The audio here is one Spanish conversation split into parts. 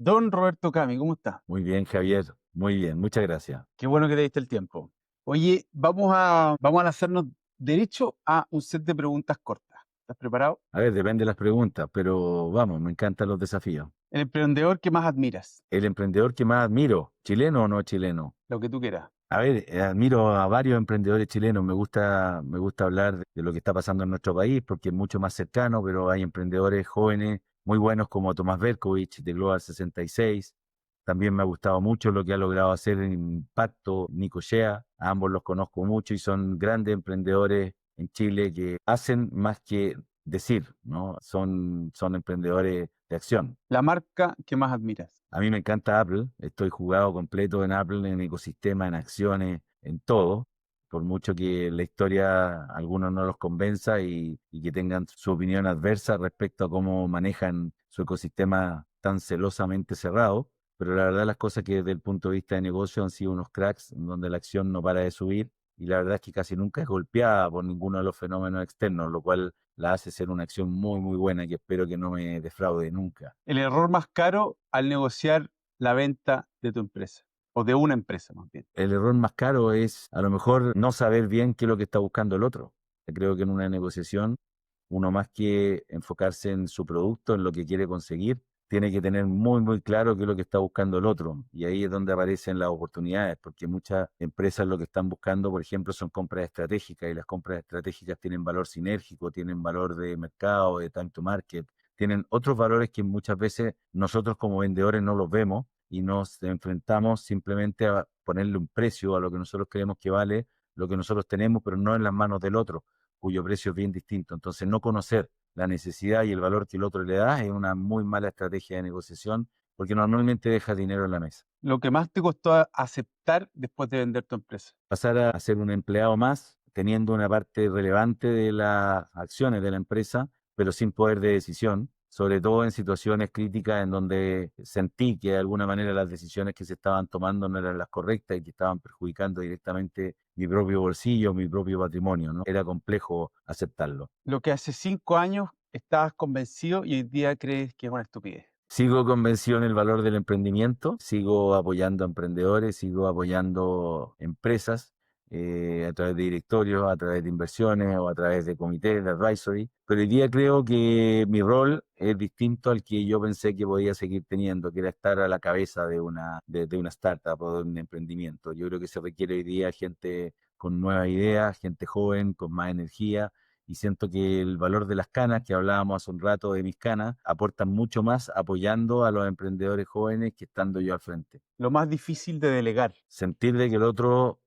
Don Roberto Cami, ¿cómo está? Muy bien, Javier. Muy bien, muchas gracias. Qué bueno que te diste el tiempo. Oye, vamos a lanzarnos derecho a un set de preguntas cortas. ¿Estás preparado? A ver, depende de las preguntas, pero vamos, me encantan los desafíos. El emprendedor que más admiras, El emprendedor que más admiro, ¿chileno o no chileno? lo que tú quieras. A ver, admiro a varios emprendedores chilenos. Me gusta hablar de lo que está pasando en nuestro país porque es mucho más cercano, pero hay emprendedores jóvenes muy buenos como Tomás Berkovich de Global 66. También me ha gustado mucho lo que ha logrado hacer en Impacto Nico Shea. A ambos los conozco mucho y son grandes emprendedores en Chile que hacen más que decir, ¿no? Son emprendedores de acción. La marca que más admiras. A mí me encanta Apple, estoy jugado completo en Apple, en ecosistema, en acciones, en todo, por mucho que la historia a algunos no los convenza y que tengan su opinión adversa respecto a cómo manejan su ecosistema tan celosamente cerrado, pero la verdad las cosas que desde el punto de vista de negocio han sido unos cracks, donde la acción no para de subir y la verdad es que casi nunca es golpeada por ninguno de los fenómenos externos, lo cual la hace ser una acción muy, muy buena que espero que no me defraude nunca. El error más caro al negociar la venta de tu empresa, o de una empresa más bien. El error más caro es a lo mejor no saber bien qué es lo que está buscando el otro. Creo que en una negociación, uno más que enfocarse en su producto, en lo que quiere conseguir, tiene que tener muy, muy claro qué es lo que está buscando el otro. Y ahí es donde aparecen las oportunidades, porque muchas empresas lo que están buscando, por ejemplo, son compras estratégicas y las compras estratégicas tienen valor sinérgico, tienen valor de mercado, de time to market, tienen otros valores que muchas veces nosotros como vendedores no los vemos y nos enfrentamos simplemente a ponerle un precio a lo que nosotros creemos que vale, lo que nosotros tenemos, pero no en las manos del otro, cuyo precio es bien distinto. Entonces, no conocer la necesidad y el valor que el otro le da es una muy mala estrategia de negociación porque normalmente deja dinero en la mesa. Lo que más te costó aceptar después de vender tu empresa. Pasar a ser un empleado más, teniendo una parte relevante de las acciones de la empresa, pero sin poder de decisión, sobre todo en situaciones críticas en donde sentí que de alguna manera las decisiones que se estaban tomando no eran las correctas y que estaban perjudicando directamente mi propio bolsillo, mi propio patrimonio, ¿no? Era complejo aceptarlo. Lo que hace 5 años estabas convencido y hoy día crees que es una estupidez. Sigo convencido en el valor del emprendimiento, sigo apoyando a emprendedores, sigo apoyando empresas a través de directorios, a través de inversiones o a través de comités de advisory. Pero hoy día creo que mi rol es distinto al que yo pensé que podía seguir teniendo, que era estar a la cabeza de una startup o de un emprendimiento. Yo creo que se requiere hoy día gente con nuevas ideas, gente joven, con más energía y siento que el valor de las canas, que hablábamos hace un rato de mis canas, aportan mucho más apoyando a los emprendedores jóvenes que estando yo al frente. Lo más difícil de delegar. Sentir de que el otro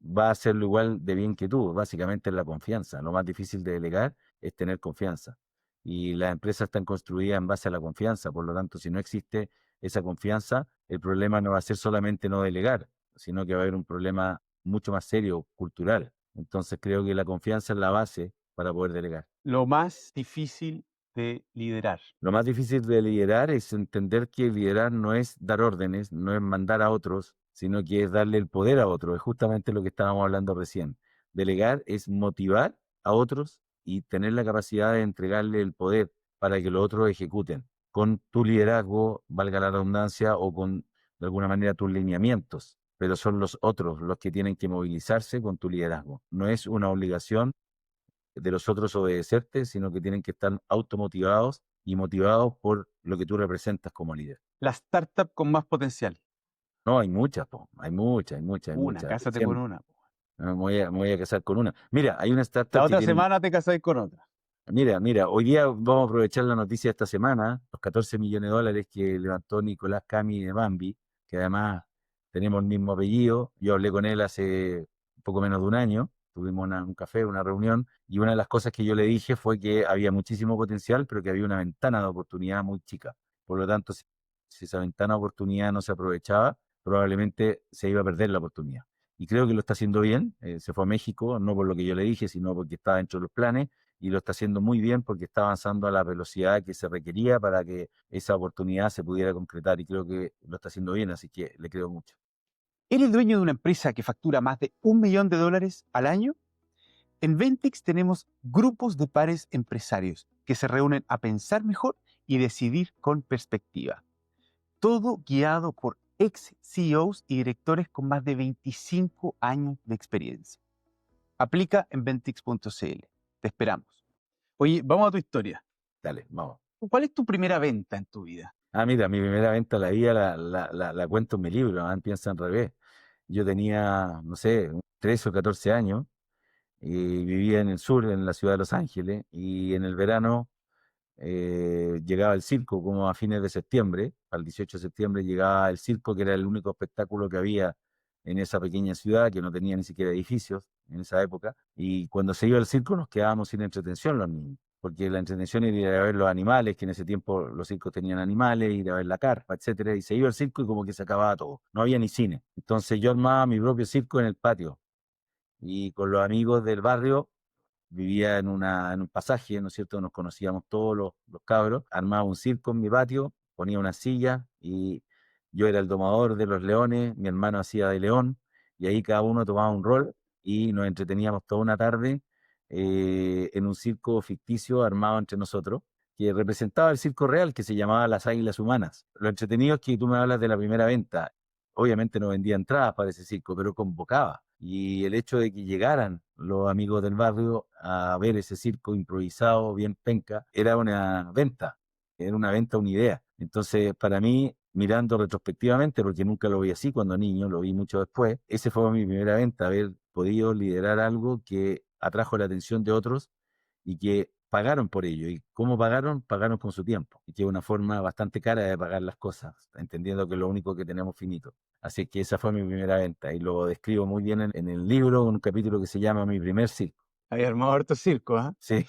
va a hacerlo igual de bien que tú, básicamente es la confianza. Lo más difícil de delegar es tener confianza. Y las empresas están construidas en base a la confianza, por lo tanto, si no existe esa confianza, el problema no va a ser solamente no delegar, sino que va a haber un problema mucho más serio, cultural. Entonces creo que la confianza es la base para poder delegar. Lo más difícil de liderar. Lo más difícil de liderar es entender que liderar no es dar órdenes, no es mandar a otros, sino que es darle el poder a otros. Es justamente lo que estábamos hablando recién. Delegar es motivar a otros y tener la capacidad de entregarle el poder para que los otros ejecuten con tu liderazgo, valga la redundancia, o con de alguna manera tus lineamientos. Pero son los otros los que tienen que movilizarse con tu liderazgo. No es una obligación de los otros obedecerte, sino que tienen que estar automotivados y motivados por lo que tú representas como líder. La startup con más potencial. No, hay muchas, po, hay Una, muchas. cásate con Siempre, una. me voy a casar con una. Mira, hay una La startup que otra tiene, semana te casáis con otra. mira, hoy día vamos a aprovechar la noticia de esta semana, los 14 millones de dólares que levantó Nicolás Cami de Bambi, que además tenemos el mismo apellido. Yo hablé con él hace poco menos de un año, tuvimos un café, una reunión, y una de las cosas que yo le dije fue que había muchísimo potencial, pero que había una ventana de oportunidad muy chica. Por lo tanto, si esa ventana de oportunidad no se aprovechaba, probablemente se iba a perder la oportunidad. Y creo que lo está haciendo bien, se fue a México, no por lo que yo le dije, sino porque estaba dentro de los planes y lo está haciendo muy bien porque está avanzando a la velocidad que se requería para que esa oportunidad se pudiera concretar y creo que lo está haciendo bien, así que le creo mucho. ¿Eres dueño de una empresa que factura más de $1 millón al año? En Ventex tenemos grupos de pares empresarios que se reúnen a pensar mejor y decidir con perspectiva. todo guiado por ex CEOs y directores con más de 25 años de experiencia. Aplica en Ventix.cl. Te esperamos. Oye, vamos a tu historia. Dale, vamos. ¿Cuál es tu primera venta en tu vida? Ah, mira, mi primera venta la vida la cuento en mi libro, Piensa al revés. Yo tenía, no sé, 13 o 14 años y vivía en el sur, en la ciudad de Los Ángeles, y en el verano llegaba el circo como a fines de septiembre, al 18 de septiembre llegaba el circo, que era el único espectáculo que había en esa pequeña ciudad, que no tenía ni siquiera edificios en esa época, y cuando se iba al circo nos quedábamos sin entretención los niños, porque la entretención era ir a ver los animales, que en ese tiempo los circos tenían animales, ir a ver la carpa, etcétera, y se iba al circo y como que se acababa todo, no había ni cine. Entonces yo armaba mi propio circo en el patio, y con los amigos del barrio vivía en un pasaje, ¿no es cierto? Nos conocíamos todos los cabros, armaba un circo en mi patio, ponía una silla y yo era el domador de los leones, mi hermano hacía de león y ahí cada uno tomaba un rol y nos entreteníamos toda una tarde en un circo ficticio armado entre nosotros que representaba el circo real que se llamaba Las Águilas Humanas. Lo entretenido es que tú me hablas de la primera venta. Obviamente no vendía entradas para ese circo, pero convocaba. Y el hecho de que llegaran los amigos del barrio a ver ese circo improvisado, bien penca, era una venta, una idea. Entonces, para mí, mirando retrospectivamente, porque nunca lo vi así cuando niño, lo vi mucho después, ese fue mi primera venta, haber podido liderar algo que atrajo la atención de otros y que pagaron por ello. ¿Y cómo pagaron? Pagaron con su tiempo, y que es una forma bastante cara de pagar las cosas, entendiendo que es lo único que tenemos finito. Así que esa fue mi primera venta y lo describo muy bien en el libro, en un capítulo que se llama Mi primer circo. Había armado harto circo, ¿ah? Sí,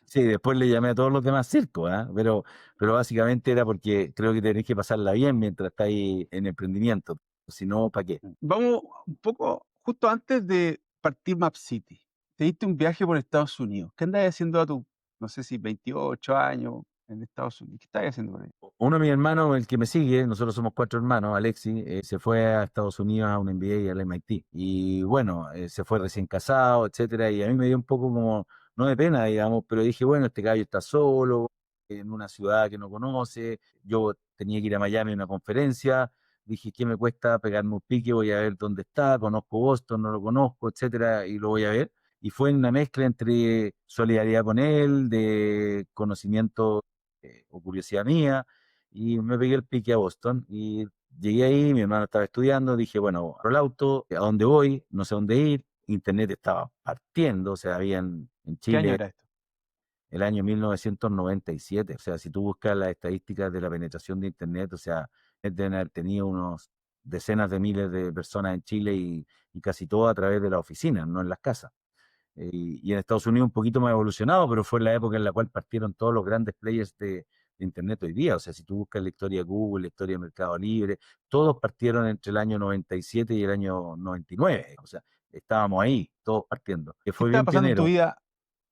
sí, después le llamé a todos los demás circos, pero básicamente era porque creo que tenés que pasarla bien mientras estáis en emprendimiento. Si no, ¿para qué? Vamos un poco, justo antes de partir Map City. Te diste un viaje por Estados Unidos. ¿Qué andabas haciendo a tu, no sé si 28 años en Estados Unidos? ¿Qué estabas haciendo por ahí? Uno de mis hermanos, el que me sigue, nosotros somos cuatro hermanos, Alexi, se fue a Estados Unidos a un MBA al MIT. Y bueno, se fue recién casado, etcétera, y a mí me dio un poco como, no de pena, digamos, pero dije, bueno, este gallo está solo, en una ciudad que no conoce, yo tenía que ir a Miami a una conferencia, dije, ¿qué me cuesta pegarme un pique? Voy a ver dónde está, conozco Boston, no lo conozco, etcétera, y lo voy a ver. Y fue una mezcla entre solidaridad con él, de conocimiento o curiosidad mía, y me pegué el pique a Boston y llegué ahí, mi hermano estaba estudiando, dije, bueno, abro el auto, ¿a dónde voy? No sé dónde ir, internet estaba partiendo, o sea, había en ¿Qué año Chile era esto? el año 1997, o sea, si tú buscas las estadísticas de la penetración de internet, o sea, deben haber tenido unos decenas de miles de personas en Chile y casi todo a través de la oficina, no en las casas. Y en Estados Unidos un poquito más evolucionado, pero fue la época en la cual partieron todos los grandes players de Internet hoy día. O sea, si tú buscas la historia de Google, la historia de Mercado Libre, todos partieron entre el año 97 y el año 99. O sea, estábamos ahí, todos partiendo. Que ¿Qué fue estaba bien pasando en tu pionero. vida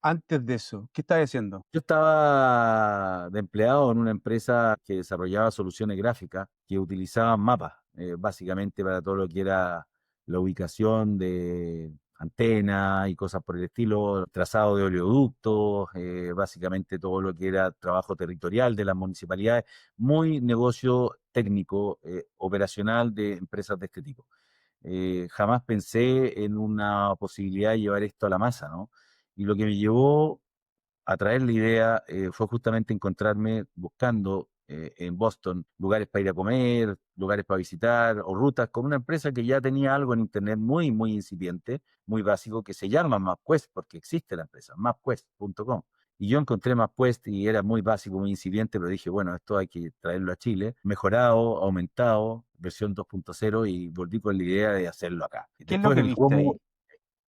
antes de eso? ¿Qué estabas haciendo? Yo estaba de empleado en una empresa que desarrollaba soluciones gráficas que utilizaban mapas, básicamente para todo lo que era la ubicación de antenas y cosas por el estilo, trazado de oleoductos, básicamente todo lo que era trabajo territorial de las municipalidades, muy negocio técnico, operacional de empresas de este tipo. Jamás pensé en una posibilidad de llevar esto a la masa, ¿no? Y lo que me llevó a traer la idea fue justamente encontrarme buscando en Boston lugares para ir a comer, lugares para visitar o rutas con una empresa que ya tenía algo en Internet muy, muy incipiente, muy básico, que se llama MapQuest, porque existe la empresa, mapquest.com. Y yo encontré MapQuest y era muy básico, muy incipiente, pero dije, bueno, esto hay que traerlo a Chile, mejorado, aumentado, versión 2.0 y volví con la idea de hacerlo acá. ¿Qué es lo Después que el viste ahí?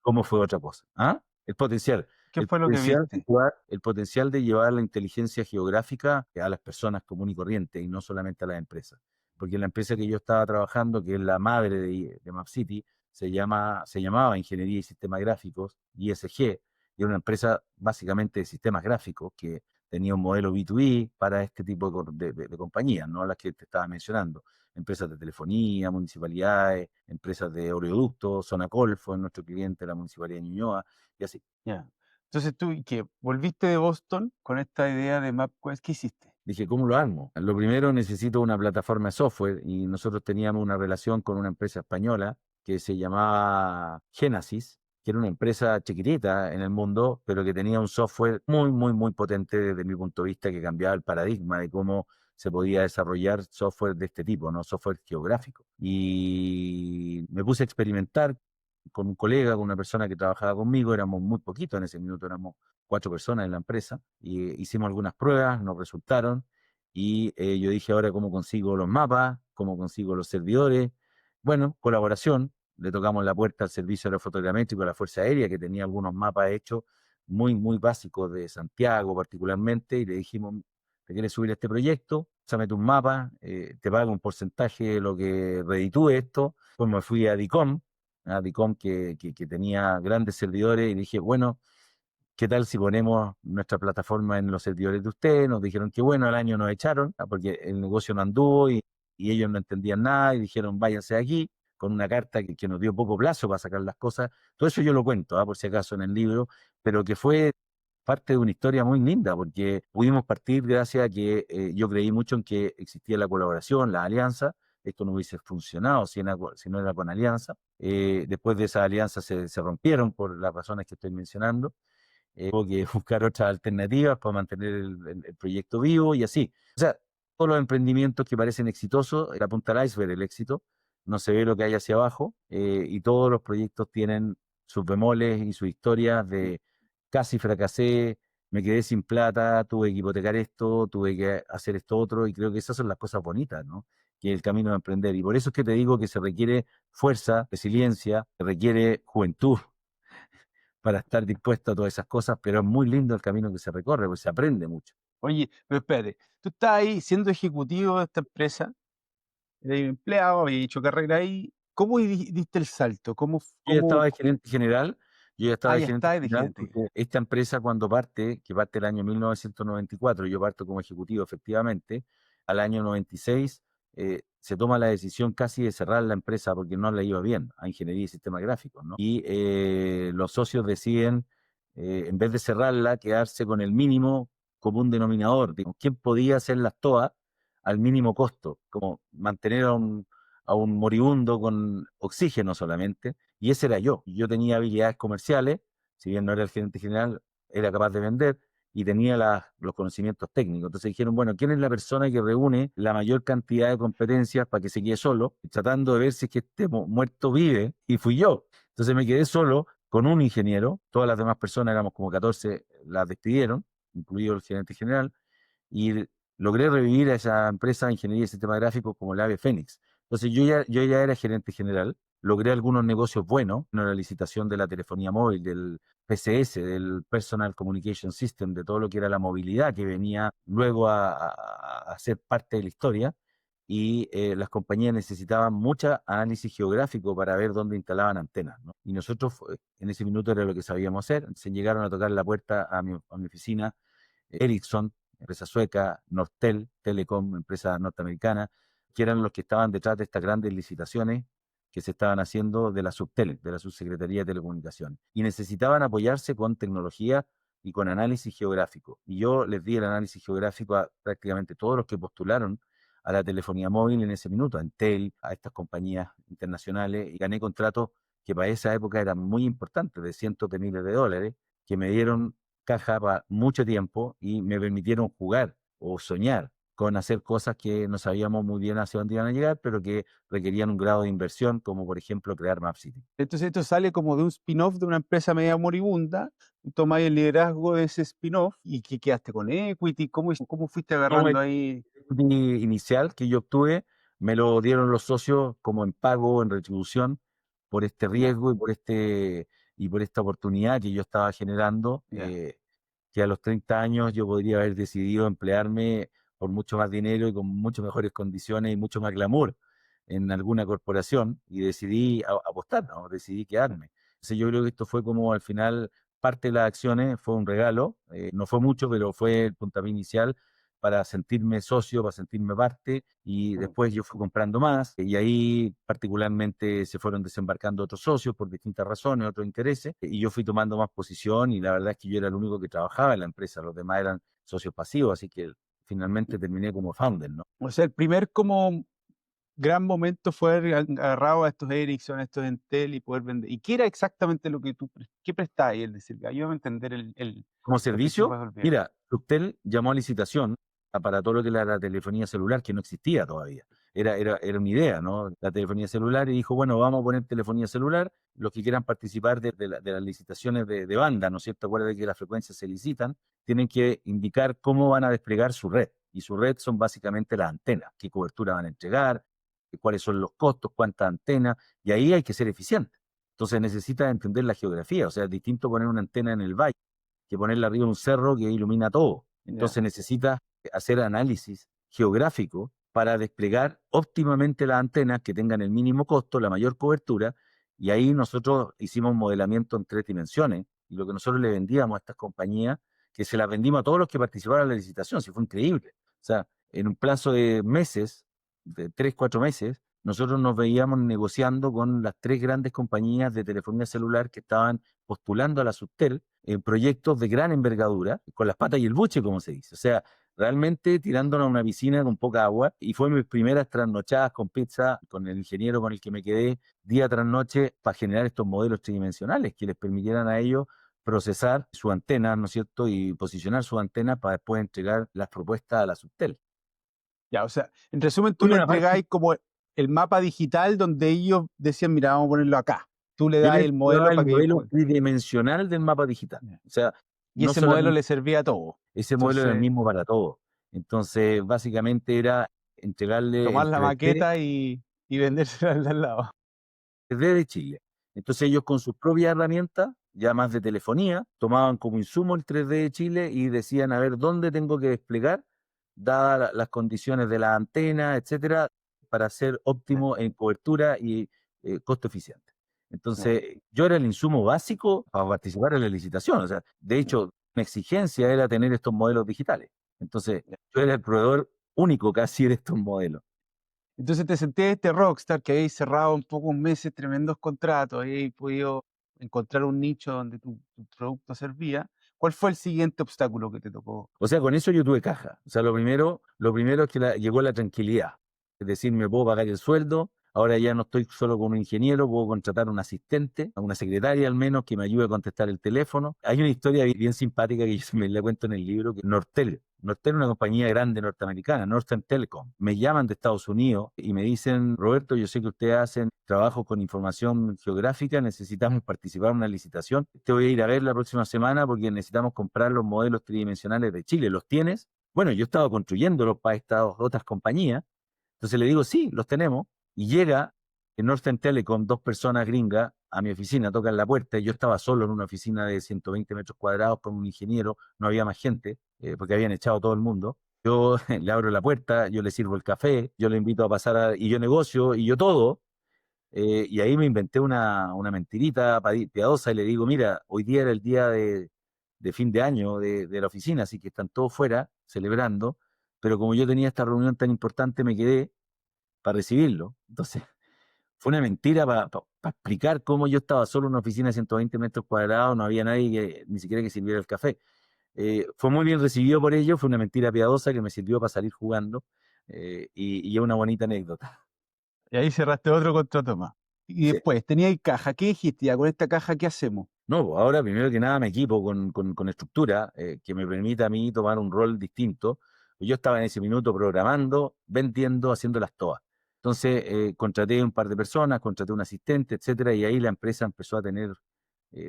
cómo fue otra cosa. ¿Ah? El potencial. ¿Qué fue lo que viste? El potencial de llevar la inteligencia geográfica a las personas comunes y corrientes y no solamente a las empresas. Porque la empresa que yo estaba trabajando, que es la madre de MapCity, se llamaba Ingeniería y Sistemas Gráficos, ISG, y era una empresa básicamente de sistemas gráficos que tenía un modelo B2B para este tipo de compañías, no las que te estaba mencionando. Empresas de telefonía, municipalidades, empresas de oleoductos, Sonacol fue nuestro cliente, la Municipalidad de Ñuñoa, y así. Ya. Entonces tú, ¿y qué? ¿Volviste de Boston con esta idea de MapQuest? ¿Qué hiciste? Dije, ¿cómo lo armo? Lo primero necesito una plataforma de software y nosotros teníamos una relación con una empresa española que se llamaba Genesis, que era una empresa chiquitita en el mundo, pero que tenía un software muy, muy, muy potente desde mi punto de vista que cambiaba el paradigma de cómo se podía desarrollar software de este tipo, ¿no? Software geográfico. Y me puse a experimentar con un colega, con una persona que trabajaba conmigo, éramos muy poquitos en ese minuto, éramos 4 personas en la empresa, y hicimos algunas pruebas, nos resultaron, y yo dije, ahora, ¿cómo consigo los mapas? ¿Cómo consigo los servidores? Bueno, colaboración, le tocamos la puerta al servicio aerofotogramétrico de la Fuerza Aérea, que tenía algunos mapas hechos muy, muy básicos de Santiago particularmente, y le dijimos, ¿te quieres subir a este proyecto? Pásame tus mapas, te pago un porcentaje de lo que reditúe esto. Pues me fui a DICOM que tenía grandes servidores, y dije, bueno, ¿qué tal si ponemos nuestra plataforma en los servidores de ustedes? Nos dijeron que bueno, al año nos echaron, porque el negocio no anduvo y ellos no entendían nada y dijeron váyanse de aquí, con una carta que nos dio poco plazo para sacar las cosas. Todo eso yo lo cuento, por si acaso en el libro, pero que fue parte de una historia muy linda, porque pudimos partir gracias a que yo creí mucho en que existía la colaboración, la alianza. Esto no hubiese funcionado si no era con alianza. Después de esa alianza se rompieron por las razones que estoy mencionando. Hubo que buscar otras alternativas para mantener el proyecto vivo y así. O sea, todos los emprendimientos que parecen exitosos, la punta del iceberg, el éxito, no se ve lo que hay hacia abajo, y todos los proyectos tienen sus bemoles y sus historias de casi fracasé, me quedé sin plata, tuve que hipotecar esto, tuve que hacer esto otro, y creo que esas son las cosas bonitas, ¿no? Que es el camino de emprender. Y por eso es que te digo que se requiere fuerza, resiliencia, se requiere juventud para estar dispuesto a todas esas cosas, pero es muy lindo el camino que se recorre, porque se aprende mucho. Oye, pero espérate, tú estás ahí siendo ejecutivo de esta empresa, eres empleado, habías hecho carrera ahí. ¿Cómo diste el salto? Yo ya estaba de gerente general, yo ya estaba Ah, de ya gerente estás de general gerente. porque esta empresa cuando parte, que parte el año 1994, yo parto como ejecutivo efectivamente, al año 96 se toma la decisión casi de cerrar la empresa porque no le iba bien a Ingeniería y Sistemas Gráficos, ¿no? Y los socios deciden, en vez de cerrarla, quedarse con el mínimo común denominador. Digo, ¿quién podía hacerlas todas al mínimo costo? Como mantener a un moribundo con oxígeno solamente, y ese era yo. Yo tenía habilidades comerciales, si bien no era el gerente general, era capaz de vender y tenía los conocimientos técnicos. Entonces dijeron, bueno, ¿quién es la persona que reúne la mayor cantidad de competencias para que se quede solo? Tratando de ver si es que este muerto vive, y fui yo. Entonces me quedé solo con un ingeniero, todas las demás personas, éramos como 14, las despidieron, incluido el gerente general, y logré revivir a esa empresa de ingeniería y sistema gráfico como el ave fénix. Entonces yo ya era gerente general, logré algunos negocios buenos, en la licitación de la telefonía móvil, del PCS, del Personal Communication System, de todo lo que era la movilidad que venía luego a ser parte de la historia, y las compañías necesitaban mucho análisis geográfico para ver dónde instalaban antenas, ¿no? Y nosotros en ese minuto era lo que sabíamos hacer. Se llegaron a tocar la puerta a mi oficina, Ericsson, empresa sueca, Nortel, Telecom, empresa norteamericana, que eran los que estaban detrás de estas grandes licitaciones que se estaban haciendo de la Subtel, de la Subsecretaría de Telecomunicaciones. Y necesitaban apoyarse con tecnología y con análisis geográfico. Y yo les di el análisis geográfico a prácticamente todos los que postularon a la telefonía móvil en ese minuto, a Entel, a estas compañías internacionales, y gané contratos que para esa época eran muy importantes, de cientos de miles de dólares, que me dieron caja para mucho tiempo y me permitieron jugar o soñar con hacer cosas que no sabíamos muy bien hacia dónde iban a llegar, pero que requerían un grado de inversión, como por ejemplo crear MapCity. Entonces esto sale como de un spin-off de una empresa media moribunda, tú tomás el liderazgo de ese spin-off y que quedaste con equity, ¿cómo fuiste No, agarrando ahí? equity inicial que yo obtuve me lo dieron los socios como en pago, en retribución, por este Ya, riesgo y por esta oportunidad que yo estaba generando, ya. que a los 30 años yo podría haber decidido emplearme por mucho más dinero y con mucho mejores condiciones y mucho más glamour en alguna corporación, y decidí apostar, ¿no? Decidí quedarme. Entonces yo creo que esto fue como al final parte de las acciones, fue un regalo, no fue mucho, pero fue el puntapié inicial para sentirme socio, para sentirme parte, y después yo fui comprando más, y ahí particularmente se fueron desembarcando otros socios por distintas razones, otros intereses, y yo fui tomando más posición, y la verdad es que yo era el único que trabajaba en la empresa, los demás eran socios pasivos, así que finalmente terminé como founder, ¿no? O sea, el primer como gran momento fue haber agarrado a estos Ericsson, a estos Entel y poder vender. ¿Y qué era exactamente lo que qué prestabas? Y él decir, ayúdame a entender Como lo que tú servicio, vas a olvidar. mira, Subtel llamó a licitación para todo lo que era la telefonía celular, que no existía todavía. Era una idea, ¿no? La telefonía celular, y dijo, bueno, vamos a poner telefonía celular, los que quieran participar de las licitaciones de banda, ¿no es cierto? Acuérdate que las frecuencias se licitan, tienen que indicar cómo van a desplegar su red. Y su red son básicamente las antenas, qué cobertura van a entregar, cuáles son los costos, cuántas antenas, y ahí hay que ser eficiente. Entonces necesitas entender la geografía, o sea, es distinto poner una antena en el valle que ponerla arriba de un cerro que ilumina todo. Ya. Entonces necesitas hacer análisis geográfico para desplegar óptimamente las antenas que tengan el mínimo costo, la mayor cobertura, y ahí nosotros hicimos un modelamiento en 3 dimensiones, y lo que nosotros le vendíamos a estas compañías, que se las vendimos a todos los que participaron en la licitación, si fue increíble. O sea, en un plazo de meses, de 3, 4 meses, nosotros nos veíamos negociando con las 3 grandes compañías de telefonía celular que estaban postulando a la Subtel en proyectos de gran envergadura, con las patas y el buche, como se dice. O sea, realmente tirándonos a una piscina con poca agua, y fue mis primeras trasnochadas con pizza, con el ingeniero con el que me quedé día tras noche para generar estos modelos tridimensionales que les permitieran a ellos procesar su antena, ¿no es cierto?, y posicionar su antena para después entregar las propuestas a la Subtel. Ya, o sea, en resumen, tú Fue le una parte. entregáis como el mapa digital donde ellos decían, mira, vamos a ponerlo acá. Tú le Yo das les el daba modelo el para que ellos modelo tridimensional del mapa digital. Ya. O sea, Y no ese modelo solamente le servía a todo. ese modelo era el Entonces, mismo para todos. Entonces, básicamente era entregarle tomar el la 3D, maqueta y vendérsela al de al lado. 3D de Chile. Entonces ellos con sus propias herramientas, ya más de telefonía, tomaban como insumo el 3D de Chile y decían, a ver, ¿dónde tengo que desplegar, dadas las condiciones de la antena, etcétera, para ser óptimo en cobertura y costo eficiente? Ya. Entonces, yo era el insumo básico para participar en la licitación. O sea, de hecho, una exigencia era tener estos modelos digitales. Entonces, yo era el proveedor único casi de estos modelos. Entonces te sentías este rockstar que habéis cerrado en pocos meses tremendos contratos, habéis podido encontrar un nicho donde tu producto servía. ¿Cuál fue el siguiente obstáculo que te tocó? O sea, con eso yo tuve caja. O sea, lo primero es que llegó la tranquilidad. Es decir, me puedo pagar el sueldo. Ahora ya no estoy solo con un ingeniero, puedo contratar a un asistente, a una secretaria al menos, que me ayude a contestar el teléfono. Hay una historia bien simpática que yo me la cuento en el libro, que Nortel es una compañía grande norteamericana, Northern Telecom. Me llaman de Estados Unidos y me dicen, Roberto, yo sé que ustedes hacen trabajo con información geográfica, necesitamos participar en una licitación. Te voy a ir a ver la próxima semana porque necesitamos comprar los modelos tridimensionales de Chile. ¿Los tienes? Bueno, yo estaba construyéndolos para estas otras compañías. Entonces le digo, sí, los tenemos. Y llega en Northern Telecom 2 personas gringas a mi oficina, tocan la puerta, y yo estaba solo en una oficina de 120 metros cuadrados con un ingeniero, no había más gente, porque habían echado todo el mundo. Yo le abro la puerta, yo le sirvo el café, yo le invito a pasar y yo negocio y yo todo. Y ahí me inventé una mentirita piadosa y le digo, mira, hoy día era el día de fin de año de la oficina, así que están todos fuera celebrando, pero como yo tenía esta reunión tan importante, me quedé para recibirlo. Entonces, fue una mentira para explicar cómo yo estaba solo en una oficina de 120 metros cuadrados, no había nadie ni siquiera que sirviera el café. Fue muy bien recibido por ellos, fue una mentira piadosa que me sirvió para salir jugando, y es una bonita anécdota. Y ahí cerraste otro contrato más. Y Sí. después, teníais caja. ¿Qué dijiste? Ya, con esta caja, ¿qué hacemos? No, pues ahora primero que nada me equipo con estructura, que me permita a mí tomar un rol distinto. Yo estaba en ese minuto programando, vendiendo, haciéndolas todas. Entonces contraté un par de personas, contraté un asistente, etcétera, y ahí la empresa empezó a tener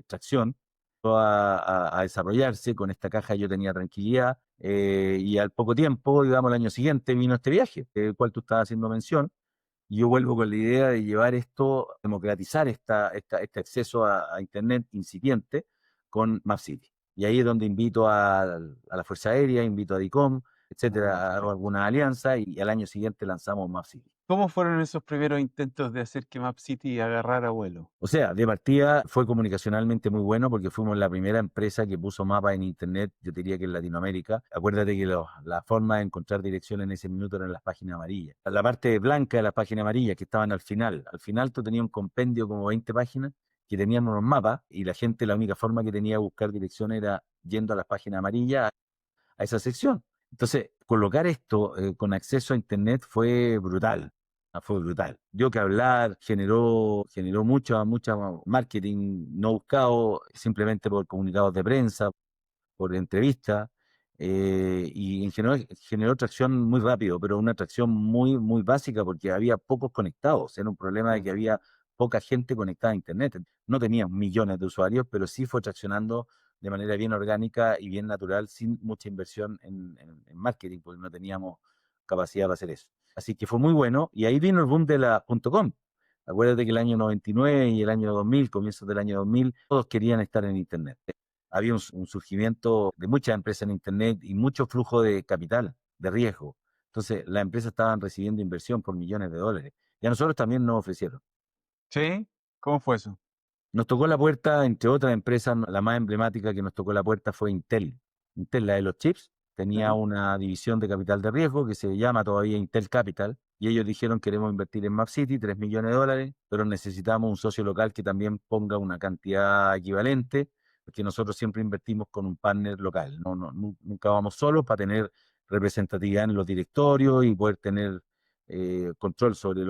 tracción, empezó a desarrollarse. Con esta caja yo tenía tranquilidad, y al poco tiempo, digamos, el año siguiente vino este viaje, del cual tú estabas haciendo mención. Y yo vuelvo con la idea de llevar esto, democratizar este acceso a Internet incipiente con MapCity. Y ahí es donde invito a la Fuerza Aérea, invito a DICOM, etcétera, Ah, a alguna alianza, y al año siguiente lanzamos MapCity. ¿cómo fueron esos primeros intentos de hacer que Map City agarrara vuelo? O sea, de partida fue comunicacionalmente muy bueno porque fuimos la primera empresa que puso mapas en Internet, yo diría que en Latinoamérica. Acuérdate que la forma de encontrar dirección en ese minuto eran las páginas amarillas. La parte blanca de las páginas amarillas que estaban al final. Al final tú tenías un compendio como 20 páginas que tenían unos mapas, y la gente, la única forma que tenía de buscar dirección era yendo a las páginas amarillas, a esa sección. Entonces, colocar esto con acceso a Internet fue brutal. Fue brutal. Dio que hablar, generó mucha marketing no buscado, simplemente por comunicados de prensa, por entrevistas, y generó tracción muy rápido, pero una tracción muy básica porque había pocos conectados. Era un problema de Claro. que había poca gente conectada a Internet. No teníamos millones de usuarios, pero sí fue traccionando de manera bien orgánica y bien natural, sin mucha inversión en marketing, porque no teníamos capacidad para hacer eso. Así que fue muy bueno, y ahí vino el boom de la .com. Acuérdate que el año 99 y el año 2000, comienzos del año 2000, todos querían estar en Internet. Había un surgimiento de muchas empresas en Internet y mucho flujo de capital, de riesgo. Entonces, las empresas estaban recibiendo inversión por millones de dólares. Y a nosotros también nos ofrecieron. ¿Sí? ¿Cómo fue eso? Nos tocó la puerta, entre otras empresas, la más emblemática que nos tocó la puerta fue Intel. Intel, la de los chips, tenía ¿Sí? una división de capital de riesgo que se llama todavía Intel Capital, y ellos dijeron: queremos invertir en Map City, 3 millones de dólares, pero necesitamos un socio local que también ponga una cantidad equivalente, porque nosotros siempre invertimos con un partner local. Nunca vamos solos, para tener representatividad en los directorios y poder tener control sobre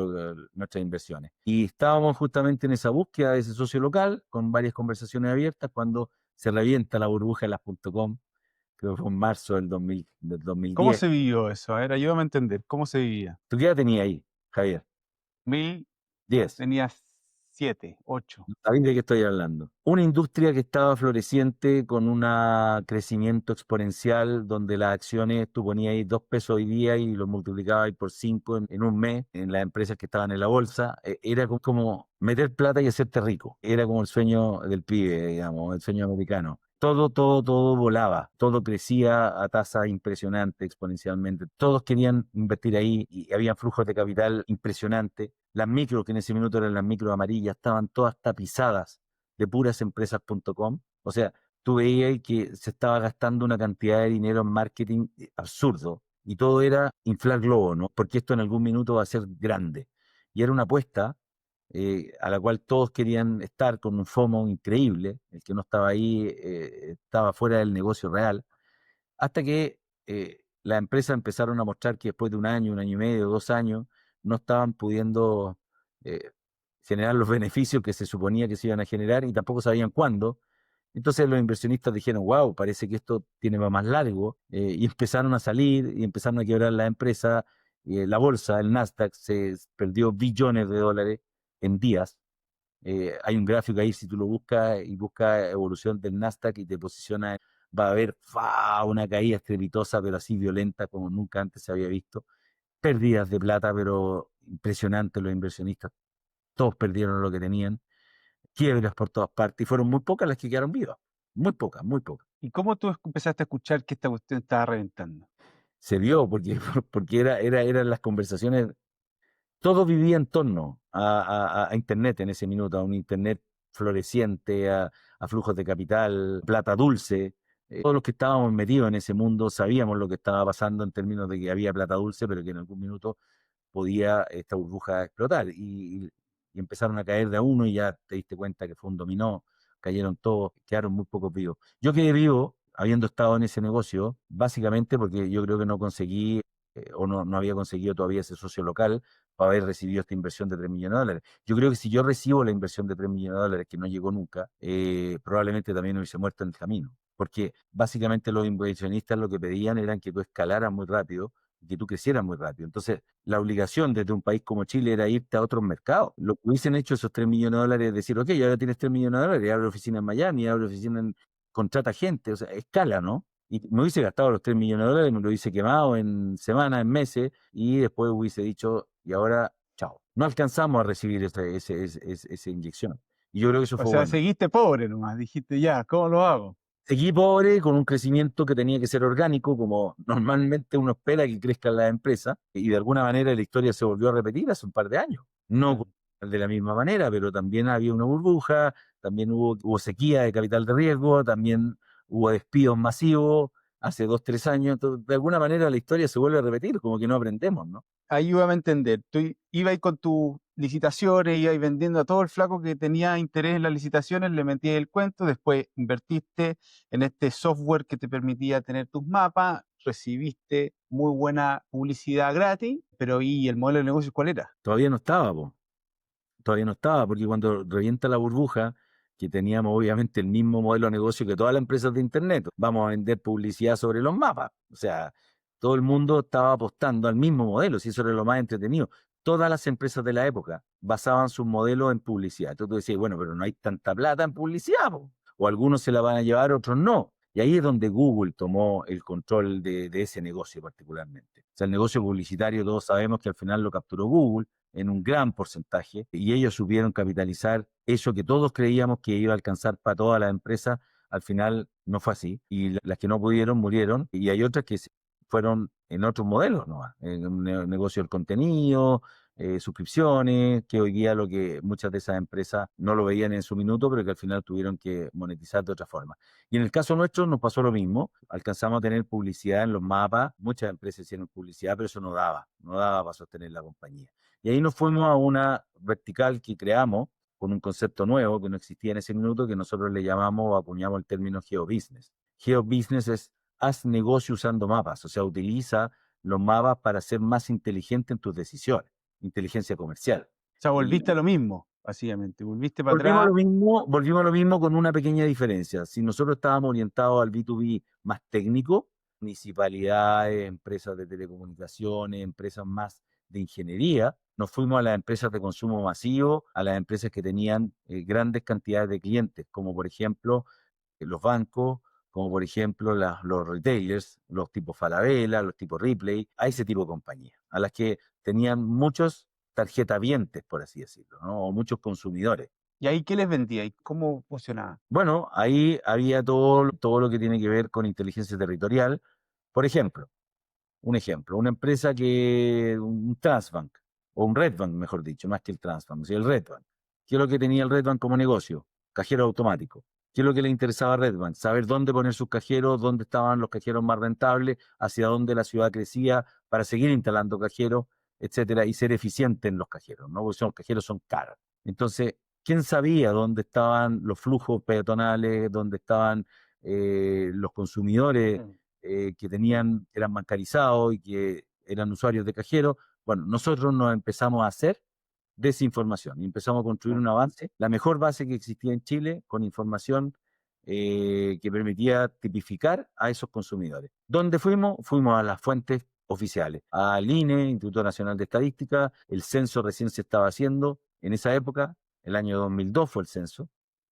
nuestras inversiones. Y estábamos justamente en esa búsqueda de ese socio local, con varias conversaciones abiertas, cuando se revienta la burbuja de las .com, creo que fue en marzo del ¿Cómo 2010. se vivió eso? A ver, ayúdame a entender. ¿Cómo se vivía? ¿Tú qué edad tenías ahí, Javier? Mil 10. tenía 7, 8. ¿Sabes de qué estoy hablando? Una industria que estaba floreciente, con un crecimiento exponencial, donde las acciones, tú ponías ahí 2 pesos hoy día y lo multiplicabas por 5 en un mes, en las empresas que estaban en la bolsa. Era como meter plata y hacerte rico. Era como el sueño del pibe, digamos, el sueño americano. Todo volaba, todo crecía a tasa impresionante, exponencialmente. Todos querían invertir ahí y había flujos de capital impresionantes. Las micros, que en ese minuto eran las micros amarillas, estaban todas tapizadas de puras empresas.com. O sea, tú veías que se estaba gastando una cantidad de dinero en marketing absurdo, y todo era inflar globo, ¿no? Porque esto en algún minuto va a ser grande. Y era una apuesta a la cual todos querían estar, con un FOMO increíble. El que no estaba ahí estaba fuera del negocio real, hasta que las empresas empezaron a mostrar que después de un año y medio, 2 años, no estaban pudiendo eh, generar los beneficios que se suponía que se iban a generar, y tampoco sabían cuándo. Entonces los inversionistas dijeron: wow, parece que esto tiene más largo, y empezaron a salir y empezaron a quebrar la empresa. La bolsa, el Nasdaq, se perdió billones de dólares en días. Hay un gráfico ahí, si tú lo buscas y buscas evolución del Nasdaq y te posiciona, va a haber una caída estrepitosa, pero así violenta como nunca antes se había visto. Pérdidas de plata, pero impresionantes. Los inversionistas todos perdieron lo que tenían, quiebras por todas partes, y fueron muy pocas las que quedaron vivas. Muy pocas, muy pocas. ¿Y cómo tú empezaste a escuchar que esta cuestión estaba reventando? Se vio porque, porque eran las conversaciones. Todo vivía en torno a Internet en ese minuto, a un Internet floreciente, a flujos de capital, plata dulce. Todos los que estábamos metidos en ese mundo sabíamos lo que estaba pasando, en términos de que había plata dulce, pero que en algún minuto podía esta burbuja explotar. Y empezaron a caer de a uno, y ya te diste cuenta que fue un dominó. Cayeron todos, quedaron muy pocos vivos. Yo quedé vivo habiendo estado en ese negocio, básicamente porque yo creo que no conseguí, o no había conseguido todavía ese socio local para haber recibido esta inversión de 3 millones de dólares. Yo creo que si yo recibo la inversión de 3 millones de dólares, que no llegó nunca, probablemente también hubiese muerto en el camino. Porque básicamente los inversionistas lo que pedían era que tú escalaras muy rápido, que tú crecieras muy rápido. Entonces, la obligación desde un país como Chile era irte a otros mercados. Lo que hubiesen hecho esos 3 millones de dólares es decir: ok, ahora tienes 3 millones de dólares, abre oficina en Miami, abre oficina contrata gente, o sea, escala, ¿no? Y me hubiese gastado los 3 millones de dólares, me lo hubiese quemado en semanas, en meses, y después hubiese dicho: y ahora, chao. No alcanzamos a recibir esa inyección. Y yo creo que eso O fue sea, bueno. seguiste pobre nomás, dijiste ya, ¿cómo lo hago? Seguí pobre, con un crecimiento que tenía que ser orgánico, como normalmente uno espera que crezca la empresa, y de alguna manera la historia se volvió a repetir hace un par de años. No Claro. de la misma manera, pero también había una burbuja, también hubo sequía de capital de riesgo, también hubo despidos masivos hace 2, 3 años. Entonces, de alguna manera la historia se vuelve a repetir, como que no aprendemos, ¿no? Ayúdame a entender. Tú ibas con tus licitaciones, ibas vendiendo a todo el flaco que tenía interés en las licitaciones, le metías el cuento, después invertiste en este software que te permitía tener tus mapas, recibiste muy buena publicidad gratis, pero ¿y el modelo de negocio cuál era? Todavía no estaba, po. Todavía no estaba, porque cuando revienta la burbuja, que teníamos obviamente el mismo modelo de negocio que todas las empresas de Internet, vamos a vender publicidad sobre los mapas. O sea, todo el mundo estaba apostando al mismo modelo, si eso era lo más entretenido. Todas las empresas de la época basaban sus modelos en publicidad. Entonces tú decías, bueno, pero no hay tanta plata en publicidad, po. O algunos se la van a llevar, otros no. Y ahí es donde Google tomó el control de ese negocio particularmente. O sea, el negocio publicitario, todos sabemos que al final lo capturó Google en un gran porcentaje, y ellos supieron capitalizar eso que todos creíamos que iba a alcanzar para todas las empresas. Al final no fue así, y las que no pudieron murieron, y hay otras que fueron en otros modelos, ¿no? En un negocio del contenido, suscripciones, que hoy día lo que muchas de esas empresas no lo veían en su minuto, pero que al final tuvieron que monetizar de otra forma. Y en el caso nuestro nos pasó lo mismo, alcanzamos a tener publicidad en los mapas, muchas empresas hicieron publicidad, pero eso no daba para sostener la compañía. Y ahí nos fuimos a una vertical que creamos con un concepto nuevo que no existía en ese minuto, que nosotros le llamamos o acuñamos el término GeoBusiness. GeoBusiness es haz negocio usando mapas, o sea, utiliza los mapas para ser más inteligente en tus decisiones, inteligencia comercial. O sea, Y volviste a lo mismo, básicamente, volviste para volvimos a atrás. lo mismo con una pequeña diferencia. Si nosotros estábamos orientados al B2B más técnico, municipalidades, empresas de telecomunicaciones, empresas más de ingeniería, nos fuimos a las empresas de consumo masivo, a las empresas que tenían grandes cantidades de clientes, como por ejemplo los bancos, como por ejemplo los retailers, los tipos Falabella, los tipos Ripley, a ese tipo de compañías, a las que tenían muchos tarjetavientes, por así decirlo, ¿no? O muchos consumidores. ¿Y ahí qué les vendía? ¿Y cómo funcionaba? Bueno, ahí había todo lo que tiene que ver con inteligencia territorial. Por ejemplo, una empresa un Transbank, o un Redbank, mejor dicho, más que el Transbank, o sea, el Redbank. ¿Qué es lo que tenía el Redbank como negocio? Cajero automático. ¿Qué es lo que le interesaba a Redbank? Saber dónde poner sus cajeros, dónde estaban los cajeros más rentables, hacia dónde la ciudad crecía, para seguir instalando cajeros, etcétera, y ser eficiente en los cajeros, ¿no? Porque los cajeros son caros. Entonces, ¿quién sabía dónde estaban los flujos peatonales, dónde estaban los consumidores Mm. que eran bancarizados y que eran usuarios de cajero? Bueno, nosotros nos empezamos a hacer desinformación y empezamos a construir Mm. un avance, la mejor base que existía en Chile, con información que permitía tipificar a esos consumidores. ¿Dónde fuimos? Fuimos a las fuentes oficiales, al INE, Instituto Nacional de Estadística. El censo recién se estaba haciendo en esa época, el año 2002 fue el censo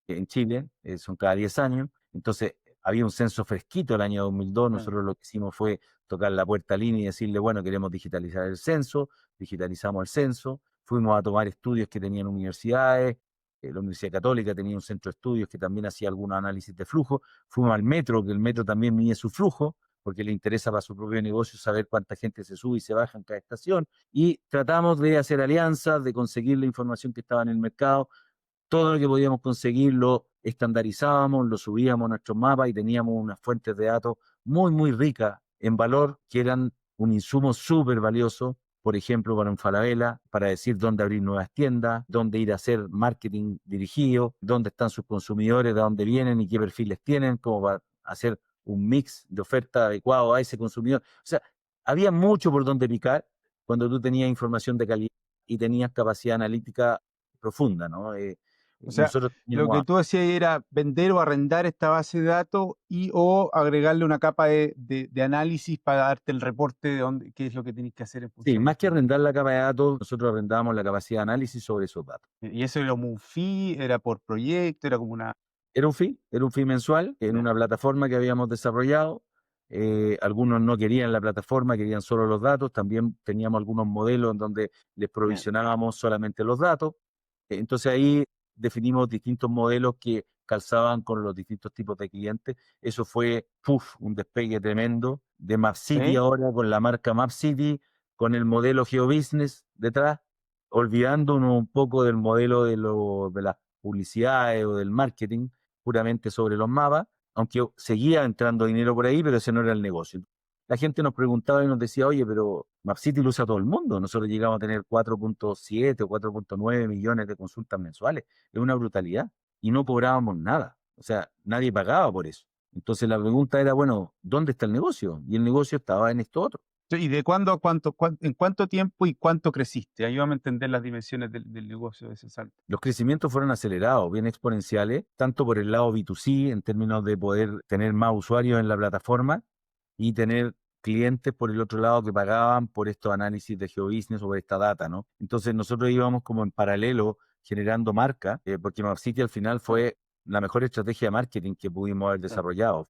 en Chile, son cada 10 años. Entonces, había un censo fresquito el año 2002. Mm. Nosotros lo que hicimos fue tocar la puerta al INE y decirle, bueno, queremos digitalizar el censo. Digitalizamos el censo, fuimos a tomar estudios que tenían universidades. La Universidad Católica tenía un centro de estudios que también hacía algunos análisis de flujo. Fuimos al metro, que el metro también mide su flujo, porque le interesa para su propio negocio saber cuánta gente se sube y se baja en cada estación. Y tratamos de hacer alianzas, de conseguir la información que estaba en el mercado. Todo lo que podíamos conseguir lo estandarizábamos, lo subíamos a nuestros mapas y teníamos unas fuentes de datos muy, muy ricas en valor, que eran un insumo súper valioso, por ejemplo, para un Falabella, para decir dónde abrir nuevas tiendas, dónde ir a hacer marketing dirigido, dónde están sus consumidores, de dónde vienen y qué perfiles tienen, como para hacer un mix de oferta adecuado a ese consumidor. O sea, había mucho por donde picar cuando tú tenías información de calidad y tenías capacidad analítica profunda, ¿no? O sea, Nosotros lo teníamos que tú hacías era vender o arrendar esta base de datos y o agregarle una capa de análisis para darte el reporte de dónde, qué es lo que tenés que hacer en sí, función de más que esto. arrendar la capa de datos, nosotros arrendábamos la capacidad de análisis sobre esos datos. Y eso era como un fee, era por proyecto, era como una... Era un fee mensual en Ya. una plataforma que habíamos desarrollado. Algunos no querían la plataforma, querían solo los datos. También teníamos algunos modelos en donde les Bien. provisionábamos solamente los datos. Entonces ahí definimos distintos modelos que calzaban con los distintos tipos de clientes. Eso fue un despegue tremendo de MapCity ¿Sí? ahora con la marca MapCity, con el modelo GeoBusiness detrás, olvidándonos un poco del modelo de las publicidades o del marketing puramente sobre los mapas, aunque seguía entrando dinero por ahí, pero ese no era el negocio. La gente nos preguntaba y nos decía, oye, pero MapCity lo usa todo el mundo. Nosotros llegamos a tener 4.7 o 4.9 millones de consultas mensuales. Es una brutalidad. Y no cobrábamos nada. O sea, nadie pagaba por eso. Entonces la pregunta era, bueno, ¿dónde está el negocio? Y el negocio estaba en esto otro. ¿Y de cuándo a cuánto, en cuánto tiempo y cuánto creciste? Ayúdame a entender las dimensiones del negocio de ese salto. Los crecimientos fueron acelerados, bien exponenciales, tanto por el lado B2C, en términos de poder tener más usuarios en la plataforma y tener clientes por el otro lado que pagaban por estos análisis de GeoBusiness o por esta data, ¿no? Entonces nosotros íbamos como en paralelo generando marca, porque MapCity al final fue la mejor estrategia de marketing que pudimos haber desarrollado.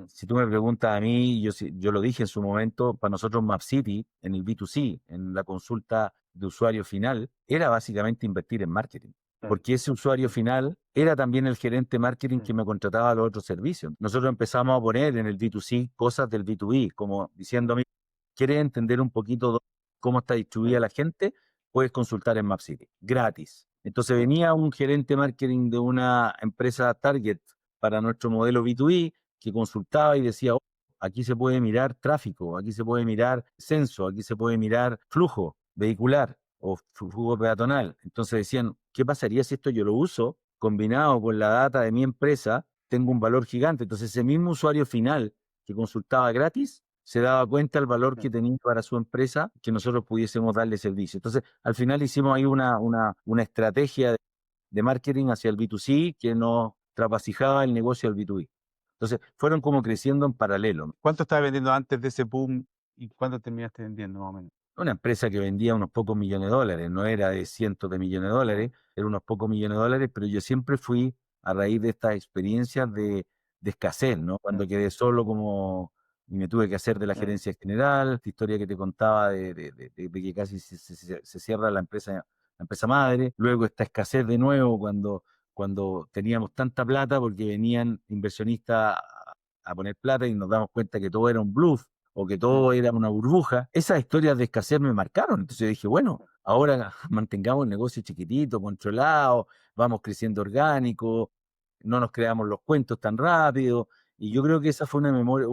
Si tú me preguntas a mí, yo lo dije en su momento, para nosotros MapCity, en el B2C, en la consulta de usuario final, era básicamente invertir en marketing. Porque ese usuario final era también el gerente de marketing que me contrataba a los otros servicios. Nosotros empezamos a poner en el B2C cosas del B2B, como diciéndome, ¿quieres entender un poquito cómo está distribuida la gente? Puedes consultar en MapCity, gratis. Entonces venía un gerente de marketing de una empresa Target para nuestro modelo B2B que consultaba y decía, oh, aquí se puede mirar tráfico, aquí se puede mirar censo, aquí se puede mirar flujo vehicular o flujo peatonal. Entonces decían, ¿qué pasaría si esto yo lo uso combinado con la data de mi empresa? Tengo un valor gigante. Entonces ese mismo usuario final que consultaba gratis se daba cuenta del valor que tenía para su empresa que nosotros pudiésemos darle servicio. Entonces, al final hicimos ahí una estrategia de marketing hacia el B2C que nos trapacijaba el negocio del B2B. Entonces, fueron como creciendo en paralelo, ¿no? ¿Cuánto estabas vendiendo antes de ese boom y cuánto terminaste vendiendo más o menos? Una empresa que vendía unos pocos millones de dólares, no era de cientos de millones de dólares, era unos pocos millones de dólares, pero yo siempre fui a raíz de estas experiencias de escasez, ¿no? Cuando quedé solo como y me tuve que hacer de la gerencia general, esta historia que te contaba de que casi se cierra la empresa madre, luego esta escasez de nuevo cuando teníamos tanta plata porque venían inversionistas a poner plata y nos damos cuenta que todo era un bluff o que todo era una burbuja. Esas historias de escasez me marcaron. Entonces yo dije, bueno, ahora mantengamos el negocio chiquitito, controlado, vamos creciendo orgánico, no nos creamos los cuentos tan rápido. Y yo creo que esa fue una memoria,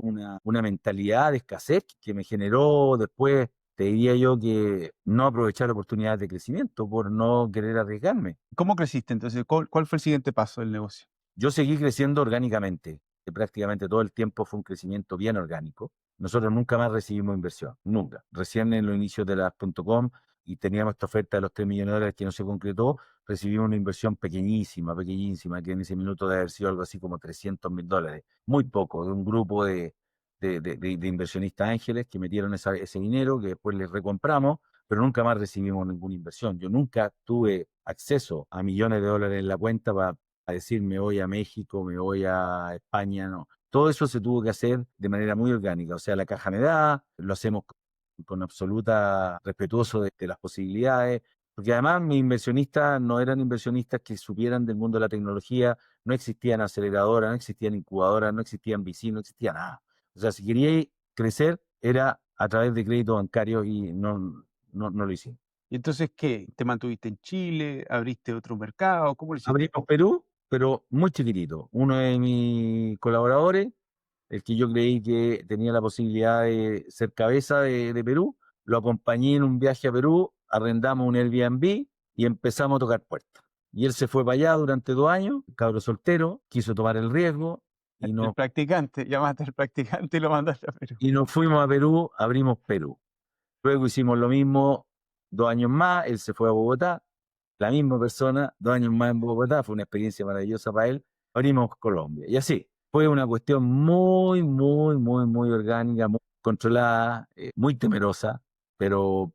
una mentalidad de escasez que me generó después, te diría yo, que no aprovechar oportunidades de crecimiento por no querer arriesgarme. ¿Cómo creciste entonces? ¿Cuál fue el siguiente paso del negocio? Yo seguí creciendo orgánicamente, que prácticamente todo el tiempo fue un crecimiento bien orgánico. Nosotros nunca más recibimos inversión, nunca. Recién en los inicios de las .com y teníamos esta oferta de los 3 millones de dólares que no se concretó, recibimos una inversión pequeñísima, pequeñísima, que en ese minuto debe haber sido algo así como $300,000. Muy poco, de un grupo de inversionistas ángeles que metieron ese dinero, que después les recompramos, pero nunca más recibimos ninguna inversión. Yo nunca tuve acceso a millones de dólares en la cuenta para decir me voy a México, me voy a España, no. Todo eso se tuvo que hacer de manera muy orgánica, o sea, la caja me da, lo hacemos con absoluta respetuoso de las posibilidades, porque además mis inversionistas no eran inversionistas que supieran del mundo de la tecnología, no existían aceleradoras, no existían incubadoras, no existían VC, no existía nada. O sea, si quería crecer era a través de crédito bancario y no lo hicimos. ¿Y entonces qué? ¿Te mantuviste en Chile? ¿Abriste otro mercado? ¿Cómo lo hiciste? Abrimos Perú, pero muy chiquitito. Uno de mis colaboradores, el que yo creí que tenía la posibilidad de ser cabeza de Perú, lo acompañé en un viaje a Perú, arrendamos un Airbnb y empezamos a tocar puertas. Y él se fue para allá durante 2 años, cabro soltero, quiso tomar el riesgo y El practicante, llamaste al practicante y lo mandaste a Perú. nos fuimos a Perú, abrimos Perú. Luego hicimos lo mismo 2 años más, él se fue a Bogotá, la misma persona, 2 años más en Bogotá, fue una experiencia maravillosa para él, abrimos Colombia. Y así, fue una cuestión muy, muy, muy, muy orgánica, muy controlada, muy temerosa, pero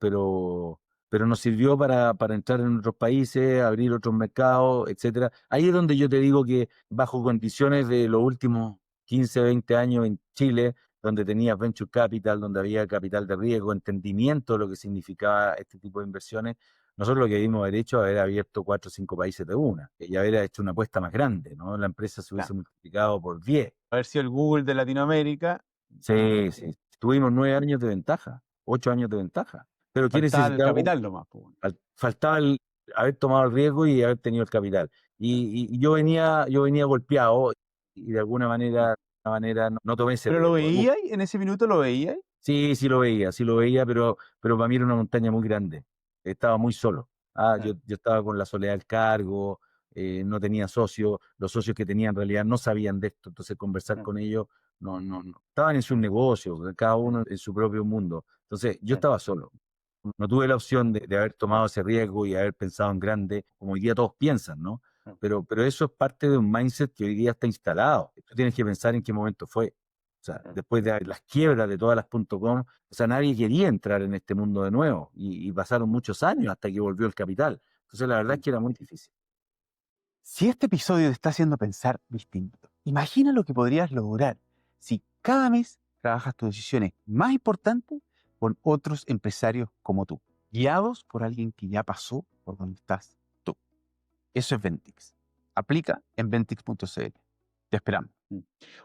nos sirvió para entrar en otros países, abrir otros mercados, etcétera. Ahí es donde yo te digo que bajo condiciones de los últimos 15, 20 años en Chile, donde tenía venture capital, donde había capital de riesgo, entendimiento de lo que significaba este tipo de inversiones, nosotros lo que dimos derecho a haber abierto 4 o 5 países de una y haber hecho una apuesta más grande, ¿no? La empresa se hubiese multiplicado por 10. Haber sido el Google de Latinoamérica. Sí, sí. Tuvimos 9 años de ventaja, 8 años de ventaja. Pero ¿qué Faltaba el necesitaba? capital nomás. Faltaba haber tomado el riesgo y haber tenido el capital. Y yo venía golpeado y de alguna manera no tomé ese ¿Pero lo riesgo. veías? ¿En ese minuto lo veías? Sí, sí lo veía, pero para mí era una montaña muy grande. Estaba muy solo. Yo estaba con la soledad al cargo, no tenía socios, los socios que tenía en realidad no sabían de esto, entonces conversar Mm, con ellos, no. Estaban en sus negocios, cada uno en su propio mundo. Entonces yo sí, estaba solo. No tuve la opción de haber tomado ese riesgo y haber pensado en grande, como hoy día todos piensan, ¿no? mm, Pero eso es parte de un mindset que hoy día está instalado. Tú tienes que pensar en qué momento fue. O sea, mm, después de las quiebras de todas las .com, o sea, nadie quería entrar en este mundo de nuevo y pasaron muchos años hasta que volvió el capital. Entonces, la verdad es mm. que era muy difícil. Si este episodio te está haciendo pensar distinto, imagina lo que podrías lograr si cada mes trabajas tus decisiones más importantes con otros empresarios como tú, guiados por alguien que ya pasó por donde estás tú. Eso es Ventix. Aplica en Ventix.cl. Te esperamos.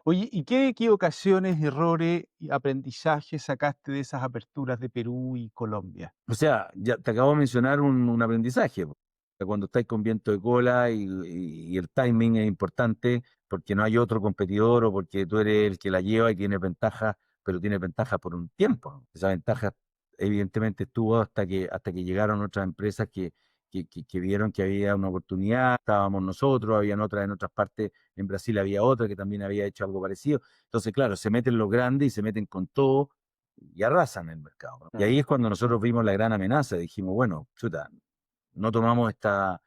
Oye, ¿y qué equivocaciones, errores y aprendizajes sacaste de esas aperturas de Perú y Colombia? O sea, ya te acabo de mencionar un aprendizaje. Cuando estáis con viento de cola y el timing es importante porque no hay otro competidor o porque tú eres el que la lleva y tienes ventaja, pero tienes ventaja por un tiempo. Esa ventaja evidentemente estuvo hasta que llegaron otras empresas que vieron que había una oportunidad, estábamos nosotros, habían otras en otras partes, en Brasil había otra que también había hecho algo parecido. Entonces, claro, se meten los grandes y se meten con todo y arrasan el mercado, ¿no? Y Mm, ahí es cuando nosotros vimos la gran amenaza, dijimos, bueno, chuta, no tomamos esta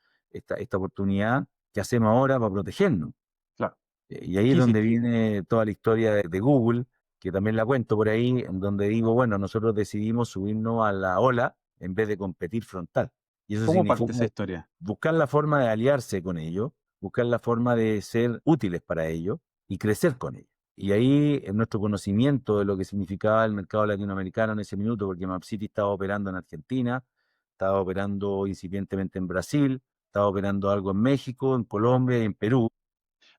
oportunidad, ¿qué hacemos ahora para protegernos? claro. Y ahí es ¿Qué donde hiciste? viene toda la historia de Google, que también la cuento por ahí, en donde digo, bueno, nosotros decidimos subirnos a la ola en vez de competir frontal. Y eso ¿Cómo significa parte esa historia? buscar la forma de aliarse con ellos, buscar la forma de ser útiles para ellos y crecer con ellos. Y ahí en nuestro conocimiento de lo que significaba el mercado latinoamericano en ese minuto, porque MapCity estaba operando en Argentina, estaba operando incipientemente en Brasil, estaba operando algo en México, en Colombia y en Perú.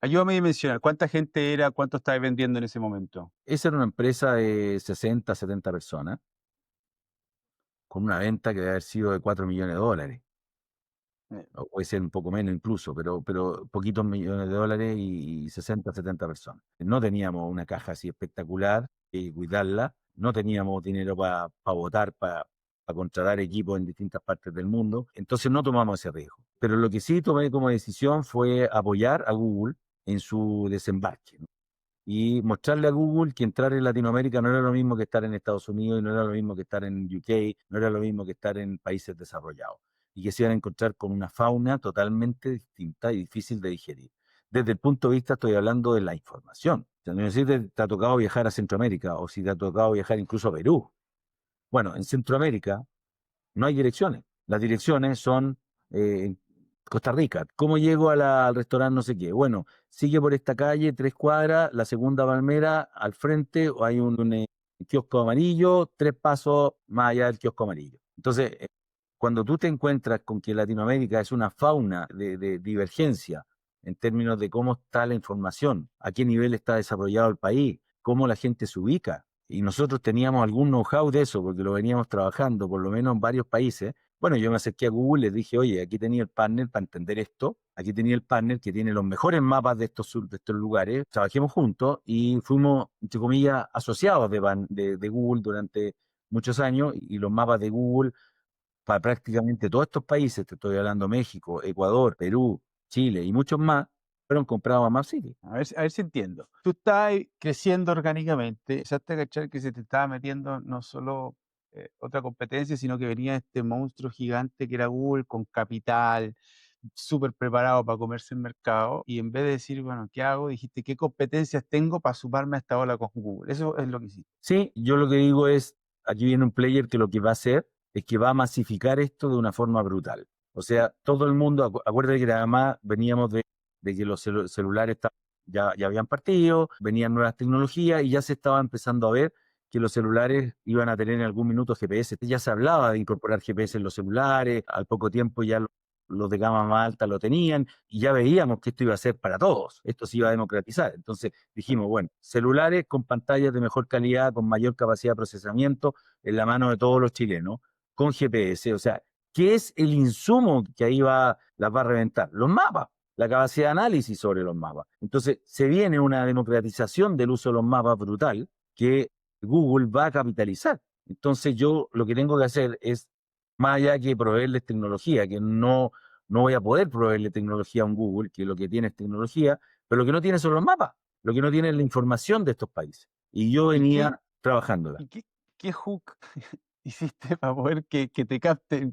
Ayúdame a mencionar, ¿cuánta gente era? ¿Cuánto estabas vendiendo en ese momento? Esa era una empresa de 60, 70 personas, con una venta que debe haber sido de 4 millones de dólares. Eh, O puede ser un poco menos incluso, pero poquitos millones de dólares y 60, 70 personas. No teníamos una caja así espectacular y cuidarla, no teníamos dinero para votar, para contratar equipos en distintas partes del mundo, entonces no tomamos ese riesgo. Pero lo que sí tomé como decisión fue apoyar a Google en su desembarque, ¿no? Y mostrarle a Google que entrar en Latinoamérica no era lo mismo que estar en Estados Unidos, y no era lo mismo que estar en UK, no era lo mismo que estar en países desarrollados, y que se iban a encontrar con una fauna totalmente distinta y difícil de digerir. Desde el punto de vista, estoy hablando de la información. O sea, no sé si te ha tocado viajar a Centroamérica o si te ha tocado viajar incluso a Perú. Bueno, en Centroamérica no hay direcciones. Las direcciones son Costa Rica. ¿Cómo llego al restaurante no sé qué? Bueno, sigue por esta calle, 3 cuadras, la segunda palmera, al frente hay un kiosco amarillo, 3 pasos más allá del kiosco amarillo. Entonces, cuando tú te encuentras con que Latinoamérica es una fauna de divergencia en términos de cómo está la información, a qué nivel está desarrollado el país, cómo la gente se ubica, y nosotros teníamos algún know-how de eso, porque lo veníamos trabajando por lo menos en varios países. Bueno, yo me acerqué a Google y les dije, oye, aquí tenía el partner para entender esto, aquí tenía el partner que tiene los mejores mapas de estos lugares, trabajemos juntos y fuimos, entre comillas, asociados de Google durante muchos años y los mapas de Google para prácticamente todos estos países, te estoy hablando México, Ecuador, Perú, Chile y muchos más, fueron comprados a MapCity. a ver si entiendo. Tú estás creciendo orgánicamente, empezaste a cachar que se te estaba metiendo no solo otra competencia, sino que venía este monstruo gigante que era Google con capital, súper preparado para comerse el mercado, y en vez de decir, bueno, ¿qué hago? Dijiste, ¿qué competencias tengo para sumarme a esta ola con Google? Eso es lo que hiciste. Sí, yo lo que digo es, aquí viene un player que lo que va a hacer es que va a masificar esto de una forma brutal. O sea, todo el mundo, acuérdate que además veníamos de que los celulares ya habían partido, venían nuevas tecnologías y ya se estaba empezando a ver que los celulares iban a tener en algún minuto GPS. Ya se hablaba de incorporar GPS en los celulares, al poco tiempo ya los de gama más alta lo tenían y ya veíamos que esto iba a ser para todos, esto se iba a democratizar. Entonces dijimos, bueno, celulares con pantallas de mejor calidad, con mayor capacidad de procesamiento en la mano de todos los chilenos, con GPS, o sea, ¿qué es el insumo que ahí las va a reventar? Los mapas, la capacidad de análisis sobre los mapas. Entonces se viene una democratización del uso de los mapas brutal que Google va a capitalizar. Entonces yo lo que tengo que hacer es, más allá que proveerles tecnología, que no no voy a poder proveerle tecnología a un Google, que lo que tiene es tecnología, pero lo que no tiene son los mapas, lo que no tiene es la información de estos países. Y yo ¿Y qué, venía trabajándola. y qué hook hiciste para poder que te capten,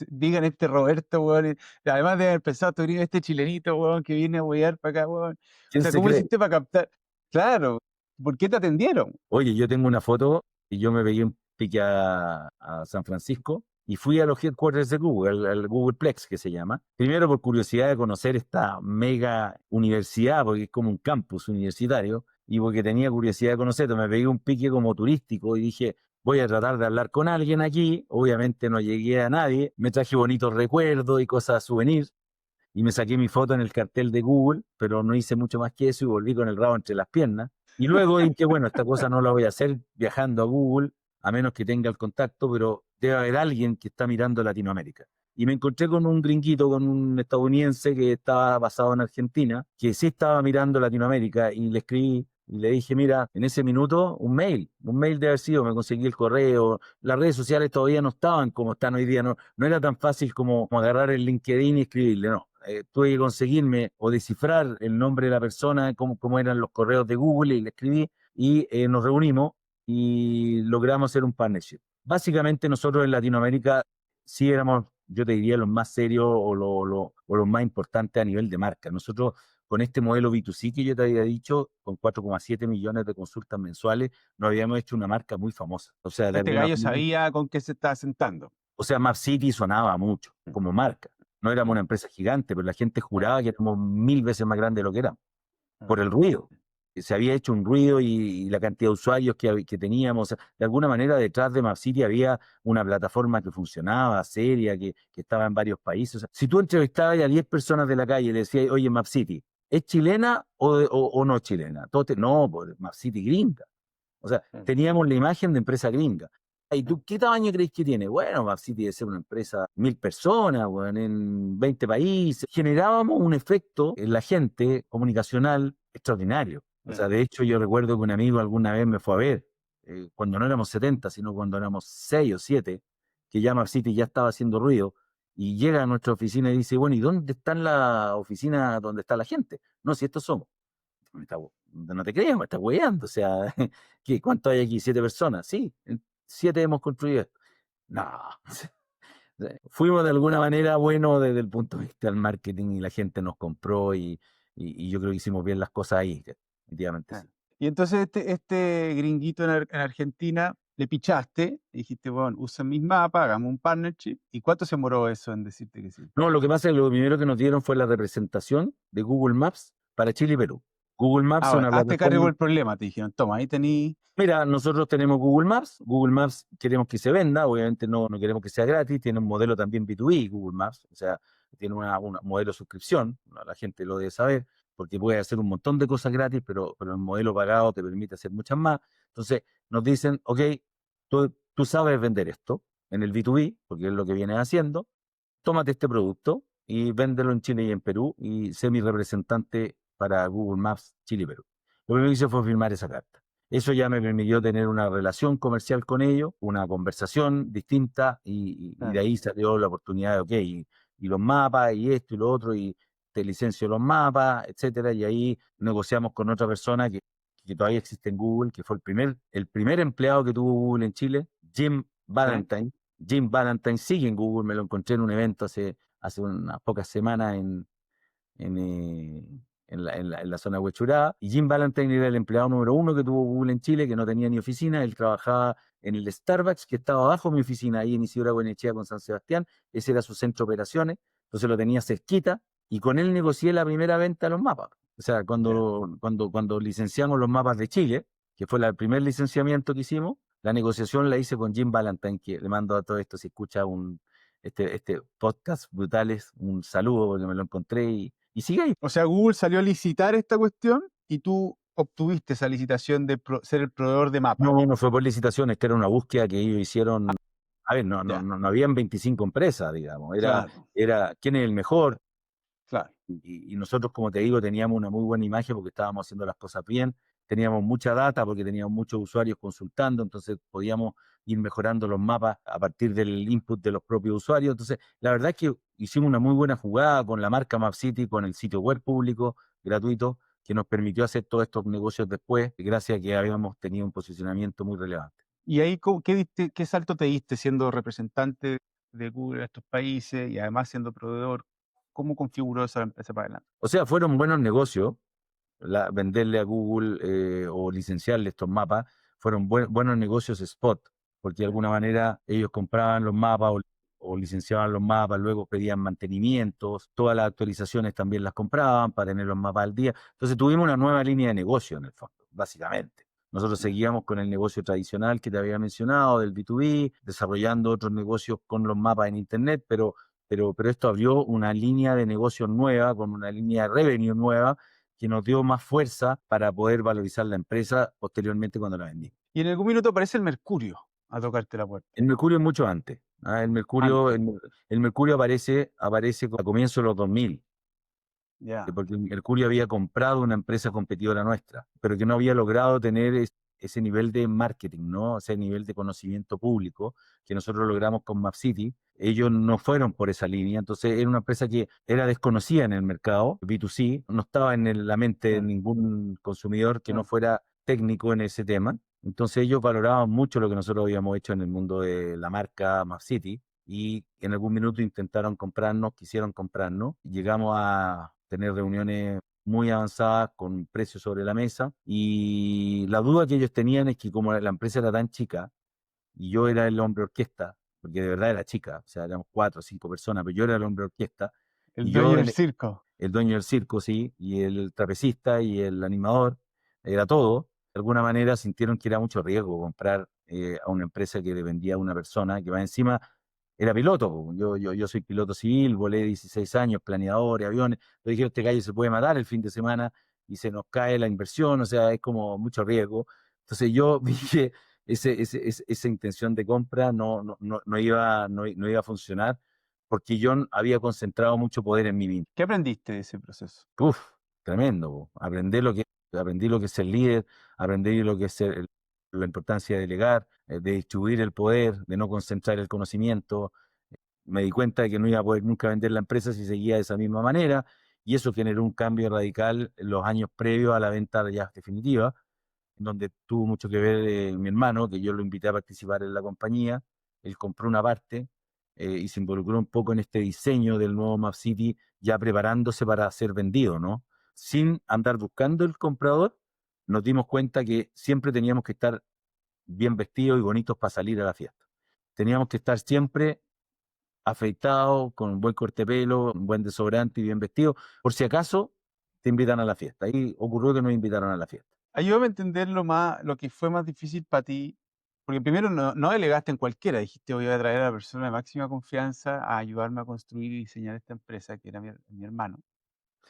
digan este Roberto, weón? Además de haber pensado, tú eres este chilenito, weón, que viene a huear para acá, weón. O ¿Quién sea, se ¿cómo cree? hiciste para captar? Claro, ¿por qué te atendieron? Oye, yo tengo una foto y yo me pegué un pique a San Francisco y fui a los headquarters de Google, al Googleplex que se llama. Primero por curiosidad de conocer esta mega universidad, porque es como un campus universitario, y porque tenía curiosidad de conocerlo. Me pegué un pique como turístico y dije, voy a tratar de hablar con alguien aquí. Obviamente no llegué a nadie. Me traje bonitos recuerdos y cosas souvenirs y me saqué mi foto en el cartel de Google, pero no hice mucho más que eso y volví con el rabo entre las piernas. Y luego dije, bueno, esta cosa no la voy a hacer viajando a Google, a menos que tenga el contacto, pero debe haber alguien que está mirando Latinoamérica. Y me encontré con un gringuito, con un estadounidense que estaba basado en Argentina, que sí estaba mirando Latinoamérica, y le escribí y le dije, mira, en ese minuto, un mail de haber sido, me conseguí el correo, las redes sociales todavía no estaban como están hoy día, no era tan fácil como agarrar el LinkedIn y escribirle, no. Tuve que conseguirme o descifrar el nombre de la persona, cómo eran los correos de Google, y le escribí, y nos reunimos y logramos hacer un partnership. Básicamente nosotros en Latinoamérica sí éramos, yo te diría, los más serios o los más importantes a nivel de marca. Nosotros con este modelo B2C que yo te había dicho, con 4,7 millones de consultas mensuales, nos habíamos hecho una marca muy famosa. O sea, de Este alguna gallo manera, sabía con qué se estaba sentando. o sea, Map City sonaba mucho como marca. No éramos una empresa gigante, pero la gente juraba que éramos 1000 veces más grandes de lo que éramos, por el ruido. Se había hecho un ruido y la cantidad de usuarios que teníamos. O sea, de alguna manera, detrás de Map City había una plataforma que funcionaba, seria, que estaba en varios países. O sea, si tú entrevistabas a 10 personas de la calle y le decías, oye, Map City, ¿es chilena o no es chilena? No, pues Map City gringa. O sea, teníamos la imagen de empresa gringa. ¿Y tú qué tamaño crees que tiene? Bueno, MapCity debe ser una empresa, 1000 personas, bueno, en 20 países. Generábamos un efecto en la gente comunicacional extraordinario. O sea, de hecho, yo recuerdo que un amigo alguna vez me fue a ver, cuando no éramos 70, sino cuando éramos 6 o 7, que ya MapCity ya estaba haciendo ruido, y llega a nuestra oficina y dice, bueno, ¿y dónde está la oficina donde está la gente? No, si estos somos. No te creas, me estás hueando. O sea, ¿cuánto hay aquí? 7 personas. Sí, 7 hemos construido esto. No. Fuimos de alguna manera buenos desde el punto de vista del marketing y la gente nos compró y yo creo que hicimos bien las cosas ahí, definitivamente sí. Y entonces este gringuito en Argentina le pichaste, dijiste, bueno, usa mis mapas, hagamos un partnership. ¿Y cuánto se demoró eso en decirte que sí? No, lo que pasa es que lo primero que nos dieron fue la representación de Google Maps para Chile y Perú. Google Maps Ah, es bueno, una hazte cargo plataforma. del problema, te dijeron, toma, ahí tení. Mira, nosotros tenemos Google Maps. Google Maps queremos que se venda, obviamente no queremos que sea gratis. Tiene un modelo también B2B, Google Maps, o sea, tiene un modelo de suscripción, ¿no? La gente lo debe saber, porque puede hacer un montón de cosas gratis, pero el modelo pagado te permite hacer muchas más. Entonces nos dicen, ok, tú sabes vender esto en el B2B, porque es lo que vienes haciendo, tómate este producto y véndelo en Chile y en Perú y sé mi representante para Google Maps Chile y Perú. Lo primero que hice fue firmar esa carta. Eso ya me permitió tener una relación comercial con ellos, una conversación distinta y de ahí salió la oportunidad de, ok, y los mapas y esto y lo otro y te licencio los mapas, etcétera, y ahí negociamos con otra persona que todavía existe en Google, que fue el primer empleado que tuvo Google en Chile, Jim ¿Sí? Valentine. Jim Valentine sigue en Google, me lo encontré en un evento hace unas pocas semanas en, eh, en la zona de Huechuraba. Y Jim Valentine era el empleado número 1 que tuvo Google en Chile, que no tenía ni oficina. Él trabajaba en el Starbucks, que estaba abajo de mi oficina, ahí en Isidora Goyenechea con San Sebastián. Ese era su centro de operaciones. Entonces lo tenía cerquita y con él negocié la primera venta de los mapas. O sea, Ya. cuando licenciamos los mapas de Chile, que fue el primer licenciamiento que hicimos, la negociación la hice con Jim Valentine, que le mando a todo esto, si escucha este podcast brutales, un saludo porque me lo encontré y sigue ahí. O sea, Google salió a licitar esta cuestión y tú obtuviste esa licitación de ser el proveedor de mapas. No fue por licitación, esta era una búsqueda que ellos hicieron. A ver, Ya, no habían 25 empresas, digamos. claro, Era quién es el mejor. claro. Y nosotros, como te digo, teníamos una muy buena imagen porque estábamos haciendo las cosas bien, teníamos mucha data porque teníamos muchos usuarios consultando, entonces podíamos ir mejorando los mapas a partir del input de los propios usuarios. Entonces, la verdad es que hicimos una muy buena jugada con la marca MapCity, con el sitio web público gratuito, que nos permitió hacer todos estos negocios después, gracias a que habíamos tenido un posicionamiento muy relevante. Y ahí, ¿qué salto te diste siendo representante de Google en estos países y además siendo proveedor? ¿Cómo configuró esa empresa para adelante? O sea, fueron buenos negocios, venderle a Google o licenciarle estos mapas, fueron buenos negocios spot, porque de alguna manera ellos compraban los mapas o licenciaban los mapas, luego pedían mantenimientos, todas las actualizaciones también las compraban para tener los mapas al día. Entonces tuvimos una nueva línea de negocio en el fondo, básicamente. Nosotros seguíamos con el negocio tradicional que te había mencionado, del B2B, desarrollando otros negocios con los mapas en Internet, pero esto abrió una línea de negocio nueva, con una línea de revenue nueva, que nos dio más fuerza para poder valorizar la empresa posteriormente cuando la vendí. Y en algún minuto aparece el Mercurio a tocarte la puerta. El Mercurio es mucho antes. El Mercurio, Antes, el Mercurio aparece a comienzos de los 2000, ya. porque el Mercurio había comprado una empresa competidora nuestra, pero que no había logrado tener ese nivel de marketing, ¿no? Ese nivel de conocimiento público que nosotros logramos con MapCity. Ellos no fueron por esa línea, entonces era una empresa que era desconocida en el mercado, B2C, no estaba en la mente de Claro, ningún consumidor que no claro. fuera técnico en ese tema. Entonces ellos valoraban mucho lo que nosotros habíamos hecho en el mundo de la marca MapCity y en algún minuto intentaron comprarnos, quisieron comprarnos. Llegamos a tener reuniones muy avanzadas con precios sobre la mesa y la duda que ellos tenían es que como la empresa era tan chica y yo era el hombre orquesta, porque de verdad era chica, o sea, éramos 4 o 5 personas, pero yo era el hombre orquesta El y dueño yo del circo. el dueño del circo, sí, y el trapecista y el animador, era todo. De alguna manera sintieron que era mucho riesgo comprar a una empresa que dependía de una persona que va encima era piloto. Po. Yo soy piloto civil, volé 16 años, planeador, aviones. Le dije, este gallo se puede matar el fin de semana y se nos cae la inversión, o sea, es como mucho riesgo. Entonces yo vi que esa intención de compra no iba a funcionar porque yo había concentrado mucho poder en mí mismo. ¿Qué aprendiste de ese proceso? Uf, tremendo. Po. Aprendí lo que es ser líder, aprendí lo que es la importancia de delegar, de distribuir el poder, de no concentrar el conocimiento. Me di cuenta de que no iba a poder nunca vender la empresa si seguía de esa misma manera, y eso generó un cambio radical en los años previos a la venta ya definitiva, en donde tuvo mucho que ver mi hermano, que yo lo invité a participar en la compañía. Él compró una parte y se involucró un poco en este diseño del nuevo Map City, ya preparándose para ser vendido, ¿no? Sin andar buscando el comprador, nos dimos cuenta que siempre teníamos que estar bien vestidos y bonitos para salir a la fiesta. Teníamos que estar siempre afeitados, con un buen corte de pelo, un buen desodorante y bien vestido, por si acaso te invitan a la fiesta. Ahí ocurrió que nos invitaron a la fiesta. Ayúdame a entender lo que fue más difícil para ti, porque primero no delegaste en cualquiera, dijiste voy a traer a la persona de máxima confianza a ayudarme a construir y diseñar esta empresa, que era mi hermano.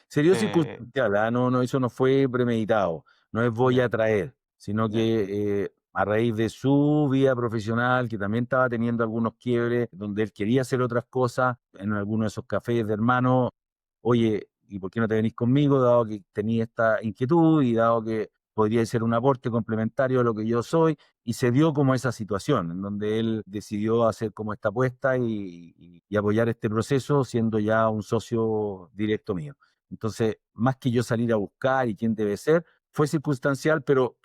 Se dio Eh, circunstancial, ¿ah? No, eso no fue premeditado, no es voy ya, a traer, sino ya, que a raíz de su vida profesional, que también estaba teniendo algunos quiebres, donde él quería hacer otras cosas, en alguno de esos cafés de hermano, oye, ¿y por qué no te venís conmigo? Dado que tenía esta inquietud y dado que podría ser un aporte complementario a lo que yo soy, y se dio como esa situación, en donde él decidió hacer como esta apuesta y apoyar este proceso, siendo ya un socio directo mío. Entonces, más que yo salir a buscar y quién debe ser, fue circunstancial, pero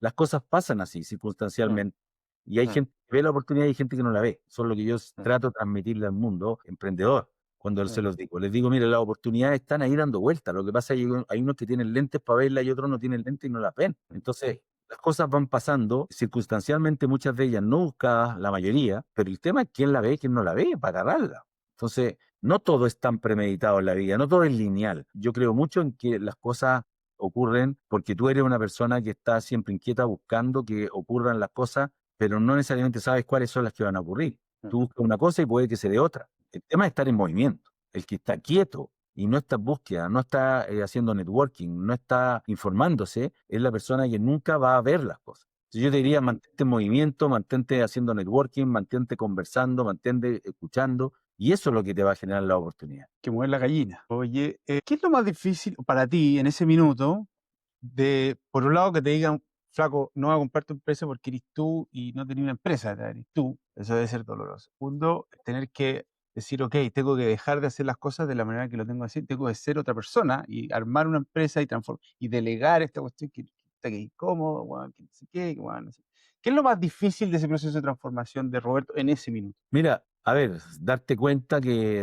las cosas pasan así, claro, circunstancialmente. Y hay claro, gente que ve la oportunidad y hay gente que no la ve. Eso es lo que yo claro, trato de transmitirle al mundo emprendedor cuando se claro, los digo. Les digo, mire, las oportunidades están ahí dando vueltas. Lo que pasa es que hay unos que tienen lentes para verlas y otros no tienen lentes y no las ven. Entonces, las cosas van pasando circunstancialmente, muchas de ellas no buscadas, la mayoría, pero el tema es quién la ve y quién no la ve para agarrarla. Entonces, no todo es tan premeditado en la vida, no todo es lineal. Yo creo mucho en que las cosas ocurren porque tú eres una persona que está siempre inquieta buscando que ocurran las cosas, pero no necesariamente sabes cuáles son las que van a ocurrir. claro, Tú buscas una cosa y puede que se dé otra. El tema es estar en movimiento. El que está quieto y no está en búsqueda, no está haciendo networking, no está informándose, es la persona que nunca va a ver las cosas. Entonces yo te diría, mantente en movimiento, mantente haciendo networking, mantente conversando, mantente escuchando, y eso es lo que te va a generar la oportunidad. que mueve la gallina. Oye, ¿qué es lo más difícil para ti en ese minuto de, por un lado, que te digan flaco, no voy a comprar tu empresa porque eres tú y no tenés una empresa, eres tú. Eso debe ser doloroso. Segundo, tener que decir, ok, tengo que dejar de hacer las cosas de la manera que lo tengo que hacer, tengo que ser otra persona y armar una empresa y transformar y delegar esta cuestión que es incómodo, weón, que no sé qué, weón, no sé. ¿Qué es lo más difícil de ese proceso de transformación de Roberto en ese minuto? Mira, a ver, darte cuenta que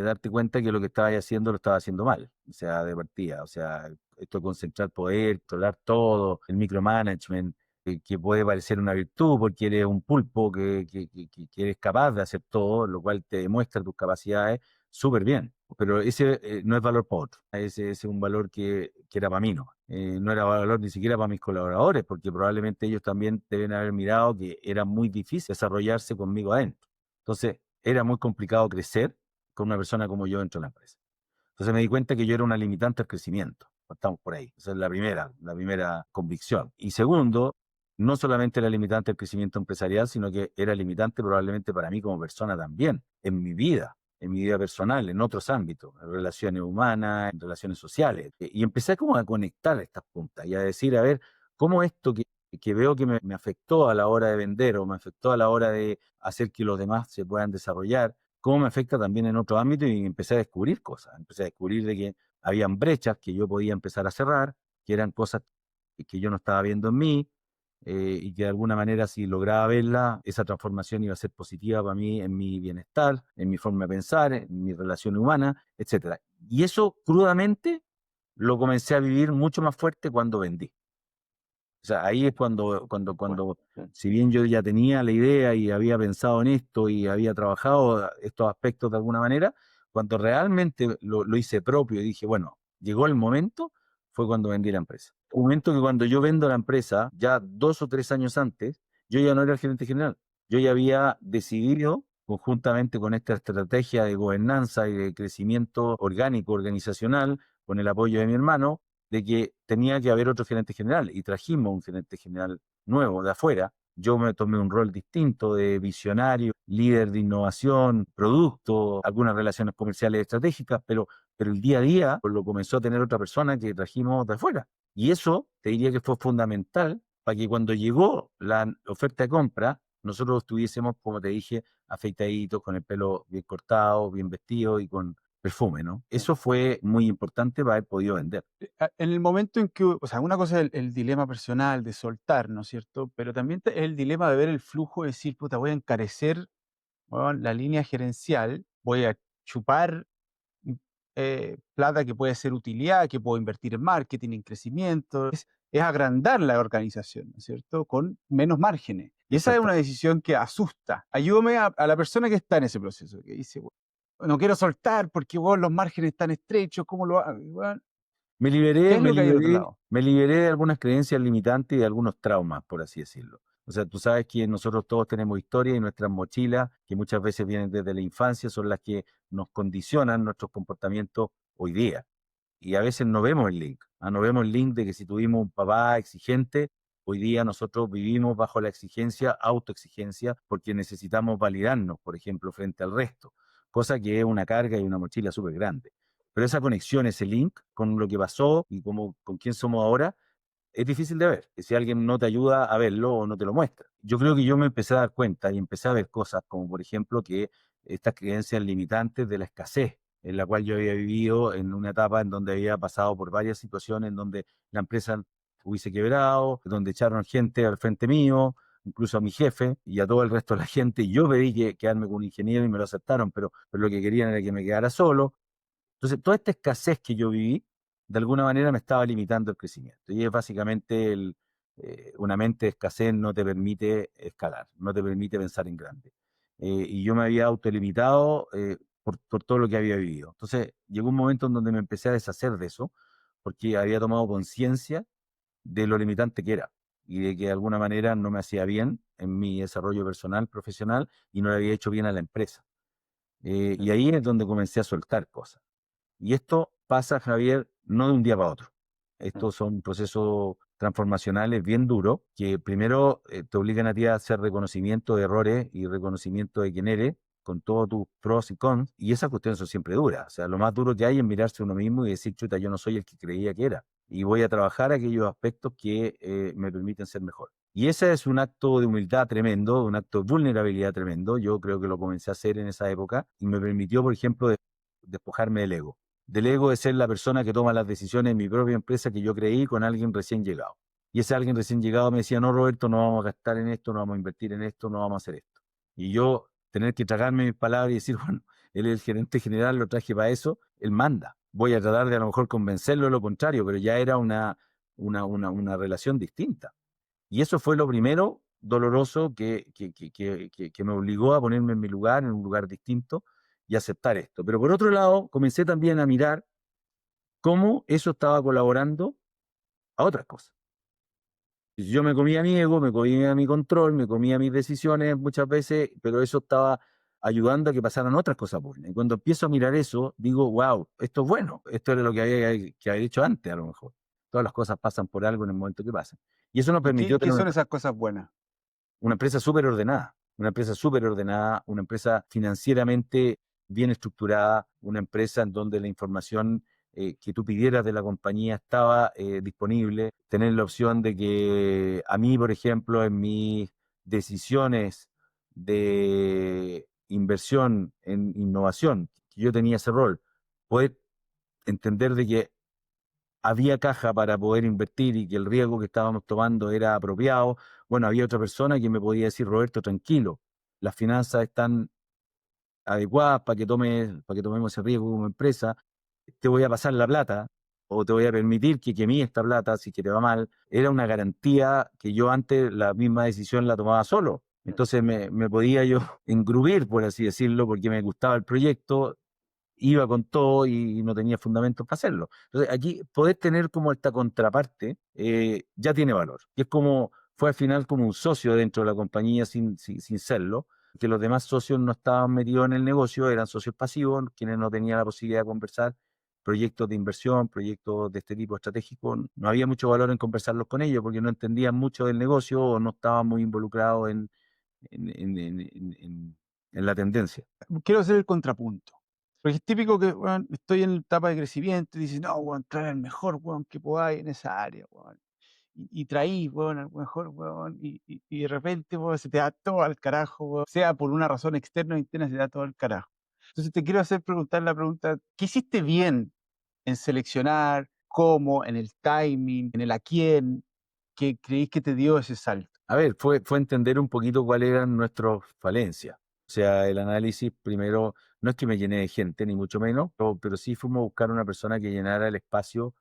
lo que estabas haciendo lo estabas haciendo mal, o sea, de partida, o sea, esto de concentrar poder, controlar todo, el micromanagement, que puede parecer una virtud porque eres un pulpo que eres capaz de hacer todo, lo cual te demuestra tus capacidades súper bien. Pero ese no es valor para otro, ese es un valor que era para mí, no era valor ni siquiera para mis colaboradores, porque probablemente ellos también deben haber mirado que era muy difícil desarrollarse conmigo adentro. Entonces, era muy complicado crecer con una persona como yo dentro de la empresa. Entonces me di cuenta que yo era una limitante al crecimiento. Estamos por ahí. Esa es la primera convicción. Y segundo, no solamente era limitante al crecimiento empresarial, sino que era limitante probablemente para mí como persona también, en mi vida personal, en otros ámbitos, en relaciones humanas, en relaciones sociales. Y empecé como a conectar estas puntas y a decir, a ver, cómo esto que veo que me afectó a la hora de vender o me afectó a la hora de hacer que los demás se puedan desarrollar, cómo me afecta también en otros ámbitos y empecé a descubrir cosas. Empecé a descubrir de que habían brechas que yo podía empezar a cerrar, que eran cosas que yo no estaba viendo en mí y que de alguna manera si lograba verla, esa transformación iba a ser positiva para mí en mi bienestar, en mi forma de pensar, en mi relación humana, etcétera. Y eso crudamente lo comencé a vivir mucho más fuerte cuando vendí. O sea, ahí es cuando, cuando, Bueno, cuando, si bien yo ya tenía la idea y había pensado en esto y había trabajado estos aspectos de alguna manera, cuando realmente lo hice propio y dije, bueno, llegó el momento, fue cuando vendí la empresa. Un momento que cuando yo vendo la empresa, ya 2 o 3 años antes, yo ya no era el gerente general. Yo ya había decidido, conjuntamente con esta estrategia de gobernanza y de crecimiento orgánico, organizacional, con el apoyo de mi hermano, de que tenía que haber otro gerente general y trajimos un gerente general nuevo de afuera. Yo me tomé un rol distinto de visionario, líder de innovación, producto, algunas relaciones comerciales estratégicas, pero el día a día lo comenzó a tener otra persona que trajimos de afuera. Y eso te diría que fue fundamental para que cuando llegó la oferta de compra, nosotros estuviésemos, como te dije, afeitaditos, con el pelo bien cortado, bien vestido y con perfume, ¿no? sí. Eso fue muy importante para haber podido vender. En el momento en que, o sea, una cosa es el dilema personal de soltar, ¿no es cierto? Pero también el dilema de ver el flujo, de decir, puta, voy a encarecer, weón, la línea gerencial, voy a chupar mm, plata que puede ser utilidad, que puedo invertir en marketing, en crecimiento. Es agrandar la organización, ¿no es cierto? Con menos márgenes. Y esa es una Exactamente. decisión que asusta. Ayúdame a la persona que está en ese proceso, que dice, no quiero soltar porque weón, los márgenes están estrechos, ¿cómo lo hago? Weón, Me ¿qué liberé, es me lo que hay del otro liberé, lado? me liberé de algunas creencias limitantes y de algunos traumas, por así decirlo. O sea, tú sabes que nosotros todos tenemos historia y nuestras mochilas, que muchas veces vienen desde la infancia, son las que nos condicionan nuestros comportamientos hoy día. Y a veces no vemos el link. No vemos el link de que si tuvimos un papá exigente, hoy día nosotros vivimos bajo la exigencia, autoexigencia, porque necesitamos validarnos, por ejemplo, frente al resto, cosa que es una carga y una mochila súper grande. Pero esa conexión, ese link con lo que pasó y con quién somos ahora, es difícil de ver, si alguien no te ayuda a verlo o no te lo muestra. Yo creo que yo me empecé a dar cuenta y empecé a ver cosas como, por ejemplo, que estas creencias limitantes de la escasez, en la cual yo había vivido en una etapa en donde había pasado por varias situaciones en donde la empresa hubiese quebrado, donde echaron gente al frente mío, incluso a mi jefe y a todo el resto de la gente. Y yo pedí quedarme con un ingeniero y me lo aceptaron, pero lo que querían era que me quedara solo. Entonces, toda esta escasez que yo viví, de alguna manera me estaba limitando el crecimiento. Y es básicamente una mente de escasez no te permite escalar, no te permite pensar en grande. Y yo me había autolimitado por todo lo que había vivido. Entonces, llegó un momento en donde me empecé a deshacer de eso, porque había tomado conciencia de lo limitante que era y de que de alguna manera no me hacía bien en mi desarrollo personal, profesional, y no le había hecho bien a la empresa. Y ahí es donde comencé a soltar cosas. Y esto pasa, Javier, no de un día para otro. Estos son procesos transformacionales bien duros que primero te obligan a ti a hacer reconocimiento de errores y reconocimiento de quién eres, con todos tus pros y cons, y esas cuestiones son siempre duras. O sea, lo más duro que hay es mirarse a uno mismo y decir, chuta, yo no soy el que creía que era, y voy a trabajar aquellos aspectos que me permiten ser mejor. Y ese es un acto de humildad tremendo, un acto de vulnerabilidad tremendo. Yo creo que lo comencé a hacer en esa época y me permitió, por ejemplo, despojarme del ego. Del ego de ser la persona que toma las decisiones en mi propia empresa que yo creí con alguien recién llegado. Y ese alguien recién llegado me decía, no, Roberto, no vamos a gastar en esto, no vamos a invertir en esto, no vamos a hacer esto. Y yo tener que tragarme mis palabras y decir, bueno, él es el gerente general, lo traje para eso, él manda. Voy a tratar de a lo mejor convencerlo de lo contrario, pero ya era una relación distinta. Y eso fue lo primero doloroso que me obligó a ponerme en mi lugar, en un lugar distinto, y aceptar esto. Pero por otro lado, comencé también a mirar cómo eso estaba colaborando a otras cosas. Yo me comía mi ego, me comía mi control, me comía mis decisiones muchas veces, pero eso estaba ayudando a que pasaran otras cosas buenas. Y cuando empiezo a mirar eso, digo, wow, esto es bueno, esto era lo que había hecho antes a lo mejor. Todas las cosas pasan por algo en el momento que pasan. Y eso nos ¿Y permitió qué tener son esas cosas buenas? una empresa súper ordenada, una empresa súper ordenada, una empresa financieramente bien estructurada, una empresa en donde la información que tú pidieras de la compañía estaba disponible, tener la opción de que a mí, por ejemplo, en mis decisiones de inversión en innovación, que yo tenía ese rol, poder entender de que había caja para poder invertir y que el riesgo que estábamos tomando era apropiado. Bueno, había otra persona que me podía decir, Roberto, tranquilo, las finanzas están adecuadas para que tomemos ese riesgo como empresa, te voy a pasar la plata o te voy a permitir que quemí esta plata si que te va mal. Era una garantía que yo antes la misma decisión la tomaba solo. Entonces me podía yo engrubir, por así decirlo, porque me gustaba el proyecto, iba con todo y no tenía fundamentos para hacerlo. Entonces, aquí poder tener como esta contraparte ya tiene valor. Y es como, fue al final como un socio dentro de la compañía sin serlo, que los demás socios no estaban metidos en el negocio, eran socios pasivos, quienes no tenían la posibilidad de conversar proyectos de inversión, proyectos de este tipo estratégicos. No había mucho valor en conversarlos con ellos porque no entendían mucho del negocio o no estaban muy involucrados en, en, en, en- en- en la tendencia. Quiero hacer el contrapunto. Porque es típico que, weón, estoy en etapa de crecimiento y dices, no, weón, trae el mejor, weón, que podáis en esa área, weón. Y traí, weón, al mejor, weón, y de repente, weón, se te da todo al carajo, weón. Sea por una razón externa o interna, se te da todo al carajo. Entonces te quiero hacer preguntar la pregunta, ¿qué hiciste bien en seleccionar, cómo, en el timing, en el a quién, que creís que te dio ese salto? A ver, fue entender un poquito cuáles eran nuestras falencias. O sea, el análisis primero, no es que me llené de gente, ni mucho menos, pero sí fuimos a buscar una persona que llenara el espacio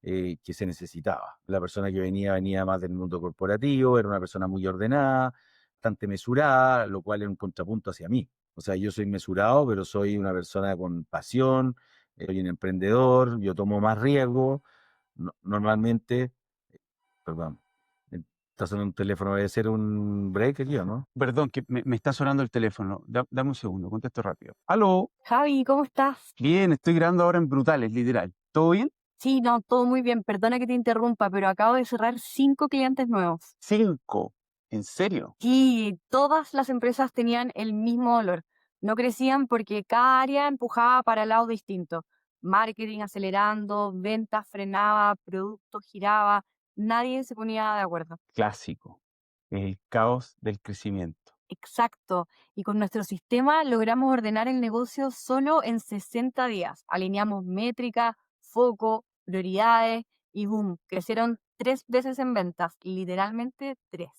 que se necesitaba. La persona que venía más del mundo corporativo, era una persona muy ordenada, bastante mesurada, lo cual es un contrapunto hacia mí. O sea, yo soy mesurado, pero soy una persona con pasión, soy un emprendedor, yo tomo más riesgo, normalmente, perdón. Está sonando un teléfono, debe ser un break aquí, ¿o no? Perdón, que me está sonando el teléfono. Dame un segundo, contesto rápido. ¡Aló! Javi, ¿cómo estás? Bien, estoy grabando ahora en Brutales, literal. ¿Todo bien? Sí, no, todo muy bien. Perdona que te interrumpa, pero acabo de cerrar 5 clientes nuevos. 5. ¿En serio? Y todas las empresas tenían el mismo dolor. No crecían porque cada área empujaba para lados distintos. Marketing acelerando, ventas frenaba, producto giraba. Nadie se ponía de acuerdo. Clásico. El caos del crecimiento. Exacto. Y con nuestro sistema logramos ordenar el negocio solo en 60 días. Alineamos métrica, foco, prioridades y boom, crecieron 3 veces en ventas, literalmente 3.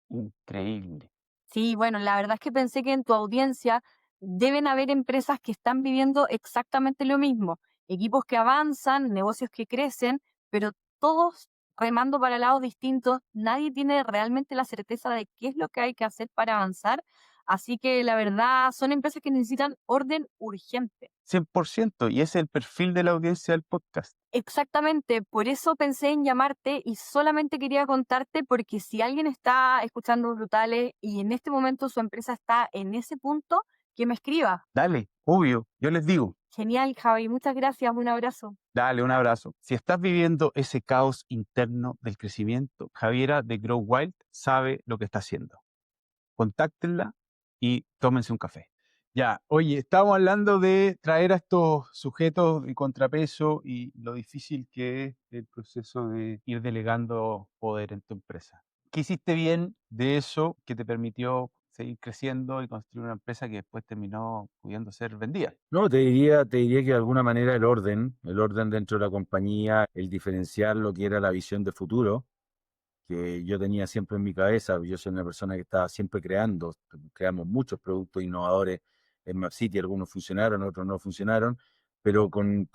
Increíble. Sí, bueno, la verdad es que pensé que en tu audiencia deben haber empresas que están viviendo exactamente lo mismo, equipos que avanzan, negocios que crecen, pero todos remando para lados distintos, nadie tiene realmente la certeza de qué es lo que hay que hacer para avanzar, así que la verdad son empresas que necesitan orden urgente. 100%. Y ese es el perfil de la audiencia del podcast. Exactamente, por eso pensé en llamarte y solamente quería contarte porque si alguien está escuchando Brutales y en este momento su empresa está en ese punto, que me escriba. Dale, obvio, yo les digo. Genial, Javi, muchas gracias, un abrazo. Dale, un abrazo. Si estás viviendo ese caos interno del crecimiento, Javiera de Grow Wild sabe lo que está haciendo. Contáctenla y tómense un café. Ya, oye, estábamos hablando de traer a estos sujetos de contrapeso y lo difícil que es el proceso de ir delegando poder en tu empresa. ¿Qué hiciste bien de eso que te permitió seguir creciendo y construir una empresa que después terminó pudiendo ser vendida? No, te diría que de alguna manera el orden dentro de la compañía, el diferenciar lo que era la visión de futuro, que yo tenía siempre en mi cabeza. Yo soy una persona que estaba siempre creando, creamos muchos productos innovadores en MapCity, algunos funcionaron, otros no funcionaron, pero con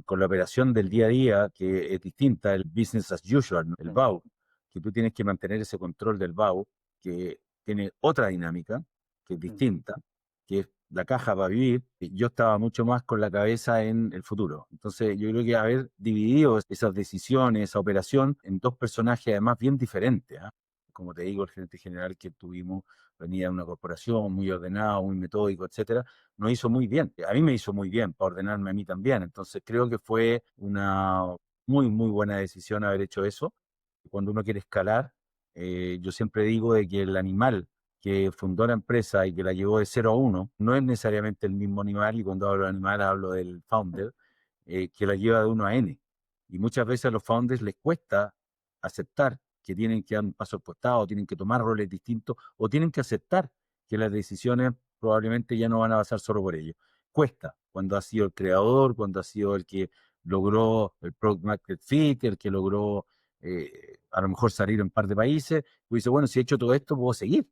la operación del día a día, que es distinta, el business as usual, ¿no? El BAU, que tú tienes que mantener ese control del BAU, que tiene otra dinámica, que es distinta, que es la caja para vivir. Yo estaba mucho más con la cabeza en el futuro. Entonces, yo creo que haber dividido esas decisiones, esa operación, en dos personajes además bien diferentes, ¿ah? Como te digo, el gerente general que tuvimos venía de una corporación muy ordenado, muy metódico, etcétera, nos hizo muy bien. A mí me hizo muy bien para ordenarme a mí también. Entonces, creo que fue una muy, muy buena decisión haber hecho eso. Cuando uno quiere escalar, yo siempre digo de que el animal que fundó la empresa y que la llevó de 0 a 1, no es necesariamente el mismo animal, y cuando hablo de animal hablo del founder, que la lleva de 1 a N. Y muchas veces a los founders les cuesta aceptar que tienen que dar un paso al costado, tienen que tomar roles distintos, o tienen que aceptar que las decisiones probablemente ya no van a pasar solo por ellos. Cuesta, cuando ha sido el creador, cuando ha sido el que logró el product market fit, el que logró a lo mejor salir en un par de países, pues dice, bueno, si he hecho todo esto, puedo seguir.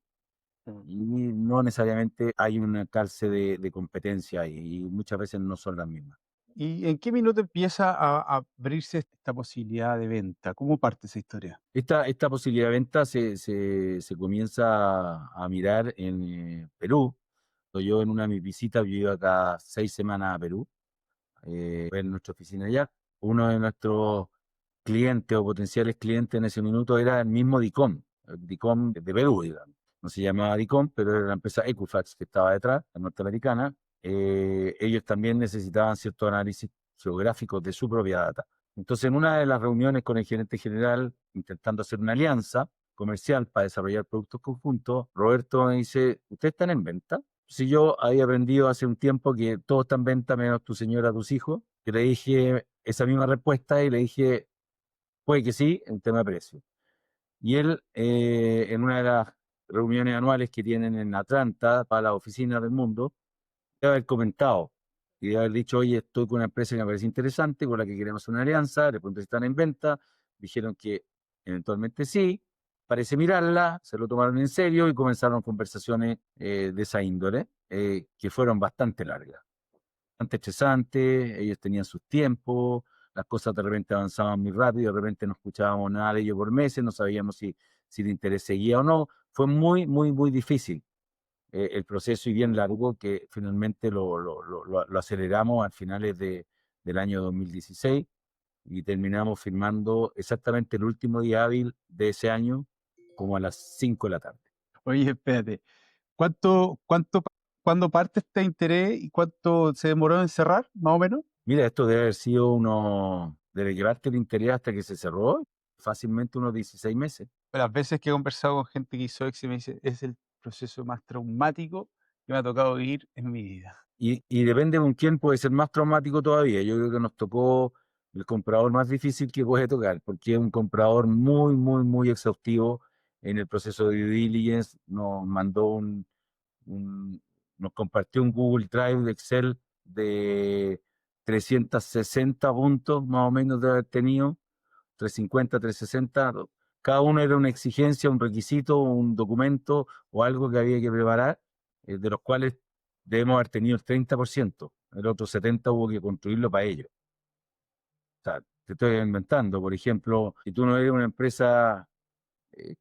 Y no necesariamente hay una calce de competencia, y muchas veces no son las mismas. ¿Y en qué minuto empieza a abrirse esta posibilidad de venta? ¿Cómo parte esa historia? Esta posibilidad de venta se comienza a mirar en Perú. Yo en una de mis visitas, yo iba cada 6 semanas a Perú, ver nuestra oficina allá. Uno de nuestros clientes o potenciales clientes en ese minuto era el mismo DICOM, el DICOM de Perú, digamos. No se llamaba DICOM, pero era la empresa Equifax que estaba detrás, la norteamericana. Ellos también necesitaban ciertos análisis geográficos de su propia data. Entonces, en una de las reuniones con el gerente general, intentando hacer una alianza comercial para desarrollar productos conjuntos, Roberto me dice, ¿ustedes están en venta? Si yo había aprendido hace un tiempo que todo está en venta menos tu señora, tus hijos, que le dije esa misma respuesta y le dije, puede que sí, en tema de precio. Y él, en una de las reuniones anuales que tienen en Atlanta para las oficinas del mundo, debe haber comentado y debe haber dicho, oye, estoy con una empresa que me parece interesante, con la que queremos una alianza, le pregunté si están en venta, dijeron que eventualmente sí, parece mirarla, se lo tomaron en serio y comenzaron conversaciones de esa índole, que fueron bastante largas, bastante estresantes. Ellos tenían sus tiempos, las cosas de repente avanzaban muy rápido, de repente no escuchábamos nada de ellos por meses, no sabíamos si el interés seguía o no. Fue muy, muy, muy difícil el proceso, y bien largo, que finalmente lo aceleramos a finales del año 2016 y terminamos firmando exactamente el último día hábil de ese año, como a las 5 de la tarde. Oye, espérate, ¿cuándo parte este interés y cuánto se demoró en cerrar, más o menos? Mira, esto debe haber sido debe llevarte el interés hasta que se cerró, fácilmente unos 16 meses. Las veces que he conversado con gente que hizo Exit me dice, es el proceso más traumático que me ha tocado vivir en mi vida. Y depende con quién puede ser más traumático todavía. Yo creo que nos tocó el comprador más difícil que puede tocar, porque es un comprador muy, muy, muy exhaustivo en el proceso de due diligence. Un- nos compartió un Google Drive de Excel de 360 puntos, más o menos de haber tenido, 350, 360. Cada uno era una exigencia, un requisito, un documento o algo que había que preparar, de los cuales debemos haber tenido el 30%. El otro 70% hubo que construirlo para ellos. O sea, te estoy inventando. Por ejemplo, si tú no eres una empresa eh,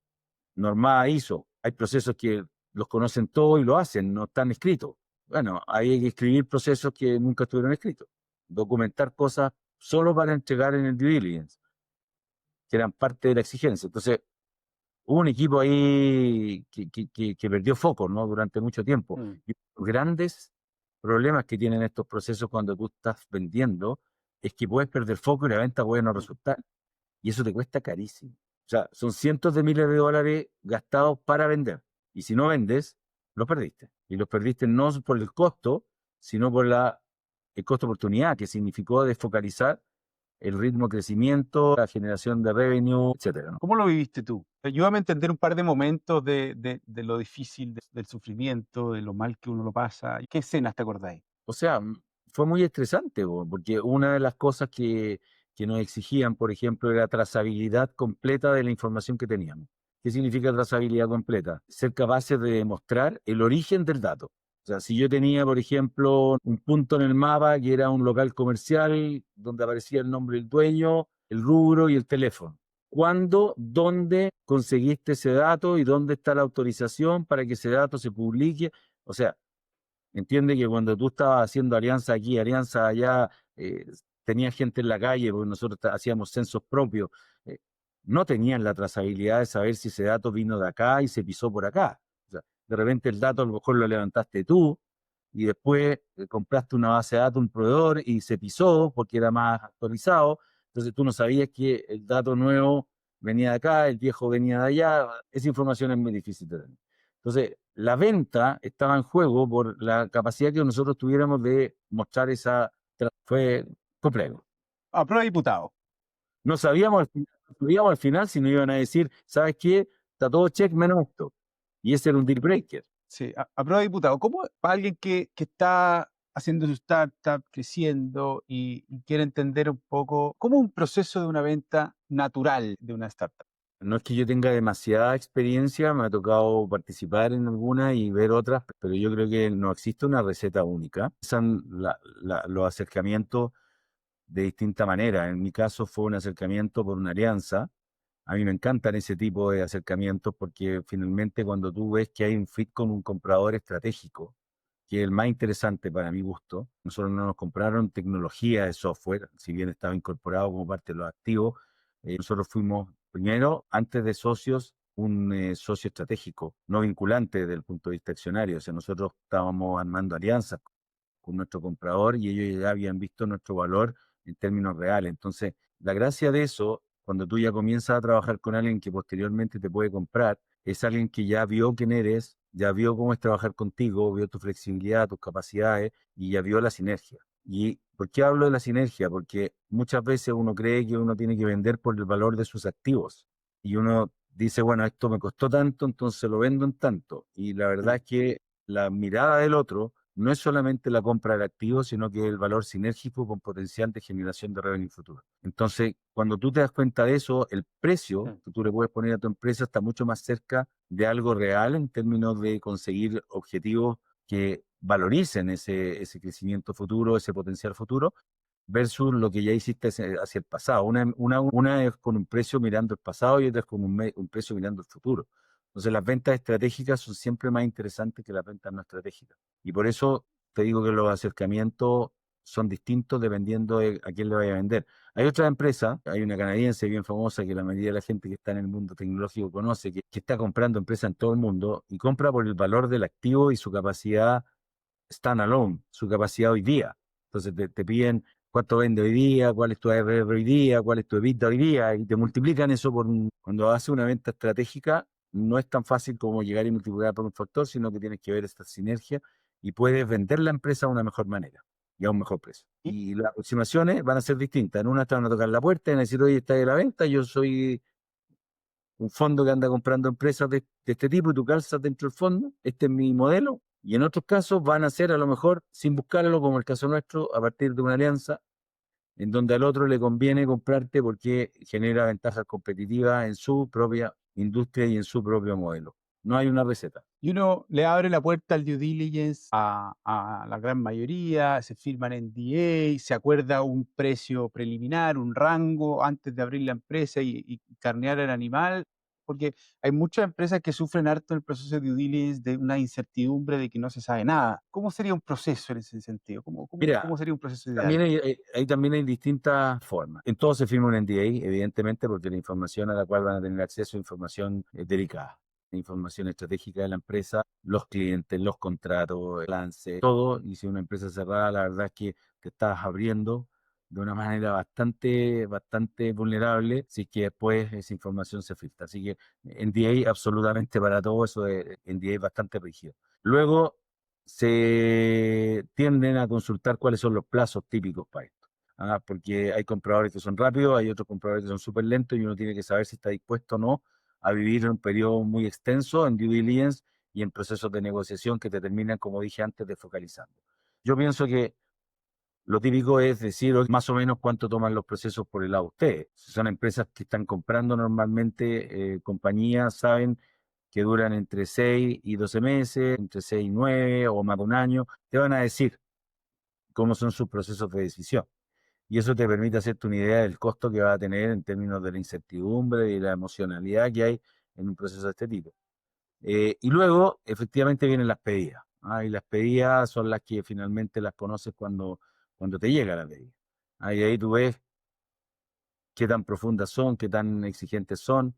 normada ISO, hay procesos que los conocen todos y lo hacen, no están escritos. Bueno, ahí hay que escribir procesos que nunca estuvieron escritos. Documentar cosas solo para entregar en el due diligence, que eran parte de la exigencia. Entonces, hubo un equipo ahí que perdió foco, ¿no? Durante mucho tiempo. Y los grandes problemas que tienen estos procesos cuando tú estás vendiendo es que puedes perder foco y la venta puede no resultar. Y eso te cuesta carísimo. O sea, son cientos de miles de dólares gastados para vender. Y si no vendes, los perdiste. Y los perdiste no por el costo, sino por el costo de oportunidad, que significó desfocalizar el ritmo de crecimiento, la generación de revenue, etcétera, ¿no? ¿Cómo lo viviste tú? Ayúdame a entender un par de momentos de lo difícil, del sufrimiento, de lo mal que uno lo pasa. ¿Qué escenas te acordáis? O sea, fue muy estresante, porque una de las cosas que nos exigían, por ejemplo, era trazabilidad completa de la información que teníamos. ¿Qué significa trazabilidad completa? Ser capaces de demostrar el origen del dato. O sea, si yo tenía, por ejemplo, un punto en el mapa que era un local comercial donde aparecía el nombre del dueño, el rubro y el teléfono. ¿Cuándo, dónde conseguiste ese dato y dónde está la autorización para que ese dato se publique? O sea, entiende que cuando tú estabas haciendo alianza aquí, alianza allá, eh, tenías gente en la calle, porque nosotros hacíamos censos propios, eh, no tenían la trazabilidad de saber si ese dato vino de acá y se pisó por acá. O sea, de repente el dato a lo mejor lo levantaste tú y después compraste una base de datos, un proveedor y se pisó porque era más actualizado. Entonces tú no sabías que el dato nuevo venía de acá, el viejo venía de allá. Esa información es muy difícil de tener. Entonces, la venta estaba en juego por la capacidad que nosotros tuviéramos de mostrar esa. Fue complejo. A prueba de diputado. No sabíamos al final si nos iban a decir, ¿sabes qué? Está todo check menos esto. Y ese era un deal breaker. Sí, a prueba de diputado. ¿Cómo para alguien que está haciendo su startup, creciendo y quiere entender un poco cómo es un proceso de una venta natural de una startup? No es que yo tenga demasiada experiencia, me ha tocado participar en algunas y ver otras, pero yo creo que no existe una receta única. Son los acercamientos de distinta manera. En mi caso fue un acercamiento por una alianza. A mí me encantan ese tipo de acercamientos porque finalmente cuando tú ves que hay un fit con un comprador estratégico, que es el más interesante para mi gusto, nosotros no nos compraron tecnología de software, si bien estaba incorporado como parte de los activos, nosotros fuimos primero, antes de socios, un socio estratégico, no vinculante desde el punto de vista accionario, o sea, nosotros estábamos armando alianzas con nuestro comprador y ellos ya habían visto nuestro valor en términos reales. Entonces, la gracia de eso, cuando tú ya comienzas a trabajar con alguien que posteriormente te puede comprar, es alguien que ya vio quién eres, ya vio cómo es trabajar contigo, vio tu flexibilidad, tus capacidades y ya vio la sinergia. ¿Y por qué hablo de la sinergia? Porque muchas veces uno cree que uno tiene que vender por el valor de sus activos y uno dice, bueno, esto me costó tanto, entonces lo vendo en tanto. Y la verdad es que la mirada del otro no es solamente la compra del activo, sino que el valor sinérgico con potencial de generación de revenue futuro. Entonces, cuando tú te das cuenta de eso, el precio que tú le puedes poner a tu empresa está mucho más cerca de algo real en términos de conseguir objetivos que valoricen ese crecimiento futuro, ese potencial futuro, versus lo que ya hiciste hacia el pasado. Una es con un precio mirando el pasado y otra es con un precio mirando el futuro. Entonces las ventas estratégicas son siempre más interesantes que las ventas no estratégicas. Y por eso te digo que los acercamientos son distintos dependiendo de a quién le vaya a vender. Hay otras empresas, hay una canadiense bien famosa que la mayoría de la gente que está en el mundo tecnológico conoce, que está comprando empresas en todo el mundo y compra por el valor del activo y su capacidad standalone, su capacidad hoy día. Entonces te piden cuánto vende hoy día, cuál es tu ARR hoy día, cuál es tu EBITDA hoy día, y te multiplican eso por cuando haces una venta estratégica, no es tan fácil como llegar y multiplicar por un factor, sino que tienes que ver esta sinergia y puedes vender la empresa de una mejor manera y a un mejor precio. Y las aproximaciones van a ser distintas. En una te van a tocar la puerta y van a decir, oye, está de la venta, yo soy un fondo que anda comprando empresas de este tipo y tú calzas dentro del fondo, este es mi modelo. Y en otros casos van a ser a lo mejor sin buscarlo, como el caso nuestro, a partir de una alianza en donde al otro le conviene comprarte porque genera ventajas competitivas en su propia industria y en su propio modelo. No hay una receta. Y uno le abre la puerta al due diligence a la gran mayoría, se firman NDA, se acuerda un precio preliminar, un rango antes de abrir la empresa y carnear el animal, porque hay muchas empresas que sufren harto en el proceso de due diligence de una incertidumbre de que no se sabe nada. ¿Cómo sería un proceso en ese sentido? ¿Cómo Mira, sería un proceso también ideal? ahí también hay distintas formas. En todo se firma un NDA, evidentemente, porque la información a la cual van a tener acceso es información delicada. La información estratégica de la empresa, los clientes, los contratos, el balance, todo. Y si una empresa cerrada, la verdad es que te estás abriendo de una manera bastante vulnerable, si es que después esa información se filtra. Así que NDA absolutamente para todo eso, NDA bastante rígido. Luego se tienden a consultar cuáles son los plazos típicos para esto. porque hay compradores que son rápidos, hay otros compradores que son súper lentos y uno tiene que saber si está dispuesto o no a vivir en un periodo muy extenso en due diligence y en procesos de negociación que te terminan, como dije antes, desfocalizando. Yo pienso que lo típico es decir más o menos cuánto toman los procesos por el lado de ustedes. Si son empresas que están comprando normalmente compañías, saben que duran entre 6 y 12 meses, entre 6 y 9 o más de un año, te van a decir cómo son sus procesos de decisión. Y eso te permite hacerte una idea del costo que va a tener en términos de la incertidumbre y la emocionalidad que hay en un proceso de este tipo. Y luego, efectivamente, vienen las pedidas. Y las pedidas son las que finalmente las conoces cuando te llega la pedida. Y ahí tú ves qué tan profundas son, qué tan exigentes son.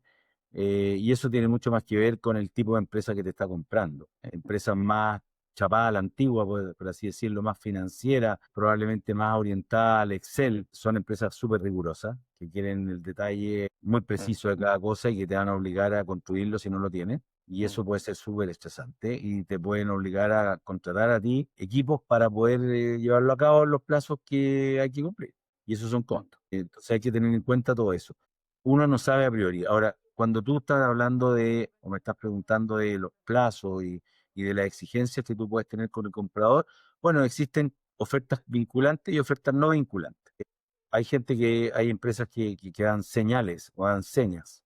Y eso tiene mucho más que ver con el tipo de empresa que te está comprando. Empresas más chapadas a la antigua, por así decirlo, más financiera, probablemente más orientada al Excel. Son empresas súper rigurosas, que quieren el detalle muy preciso de cada cosa y que te van a obligar a construirlo si no lo tienes. Y eso puede ser súper estresante y te pueden obligar a contratar a ti equipos para poder llevarlo a cabo en los plazos que hay que cumplir. Y esos son costos. Entonces hay que tener en cuenta todo eso. Uno no sabe a priori. Ahora, cuando tú estás hablando o me estás preguntando de los plazos y de las exigencias que tú puedes tener con el comprador, bueno, existen ofertas vinculantes y ofertas no vinculantes. Hay empresas que dan señales o dan señas.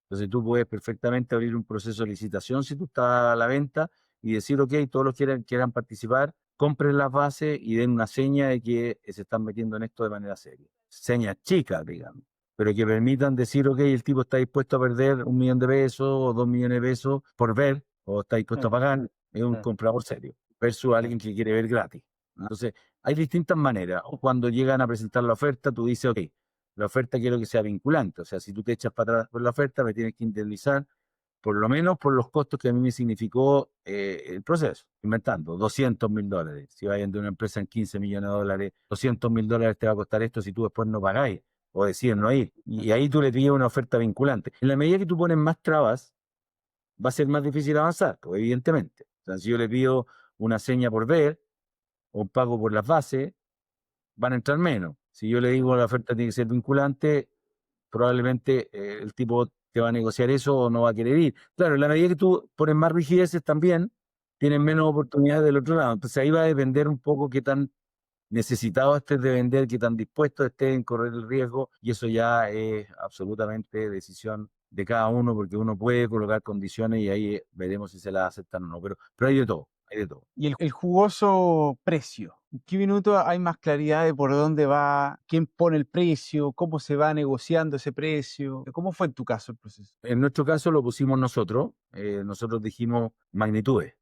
Entonces tú puedes perfectamente abrir un proceso de licitación si tú estás a la venta y decir, ok, todos los que quieran participar, compren las bases y den una seña de que se están metiendo en esto de manera seria. Señas chicas, digamos, pero que permitan decir, ok, el tipo está dispuesto a perder 1.000.000 de pesos o 2.000.000 de pesos por ver, o está dispuesto a pagar, es un comprador serio, versus alguien que quiere ver gratis. Entonces, hay distintas maneras. O cuando llegan a presentar la oferta, tú dices, ok, la oferta quiero que sea vinculante. O sea, si tú te echas para atrás por la oferta, me tienes que indemnizar por lo menos por los costos que a mí me significó el proceso, inventando, $200.000. Si vayan de una empresa en 15 millones de dólares, $200.000 te va a costar esto si tú después no pagáis o decides no ir. Y ahí tú le pides una oferta vinculante. En la medida que tú pones más trabas, va a ser más difícil avanzar, pues, evidentemente. O sea, si yo le pido una seña por ver o un pago por las bases, van a entrar menos. Si yo le digo la oferta tiene que ser vinculante, probablemente el tipo te va a negociar eso o no va a querer ir. Claro, en la medida que tú pones más rigideces también, tienes menos oportunidades del otro lado. Entonces ahí va a depender un poco qué tan necesitado estés de vender, qué tan dispuesto estés en correr el riesgo, y eso ya es absolutamente decisión de cada uno, porque uno puede colocar condiciones y ahí veremos si se las aceptan o no. Pero hay de todo, hay de todo. Y el jugoso precio. ¿En qué minuto hay más claridad de por dónde va, quién pone el precio, cómo se va negociando ese precio? ¿Cómo fue en tu caso el proceso? En nuestro caso lo pusimos nosotros. Nosotros dijimos magnitudes.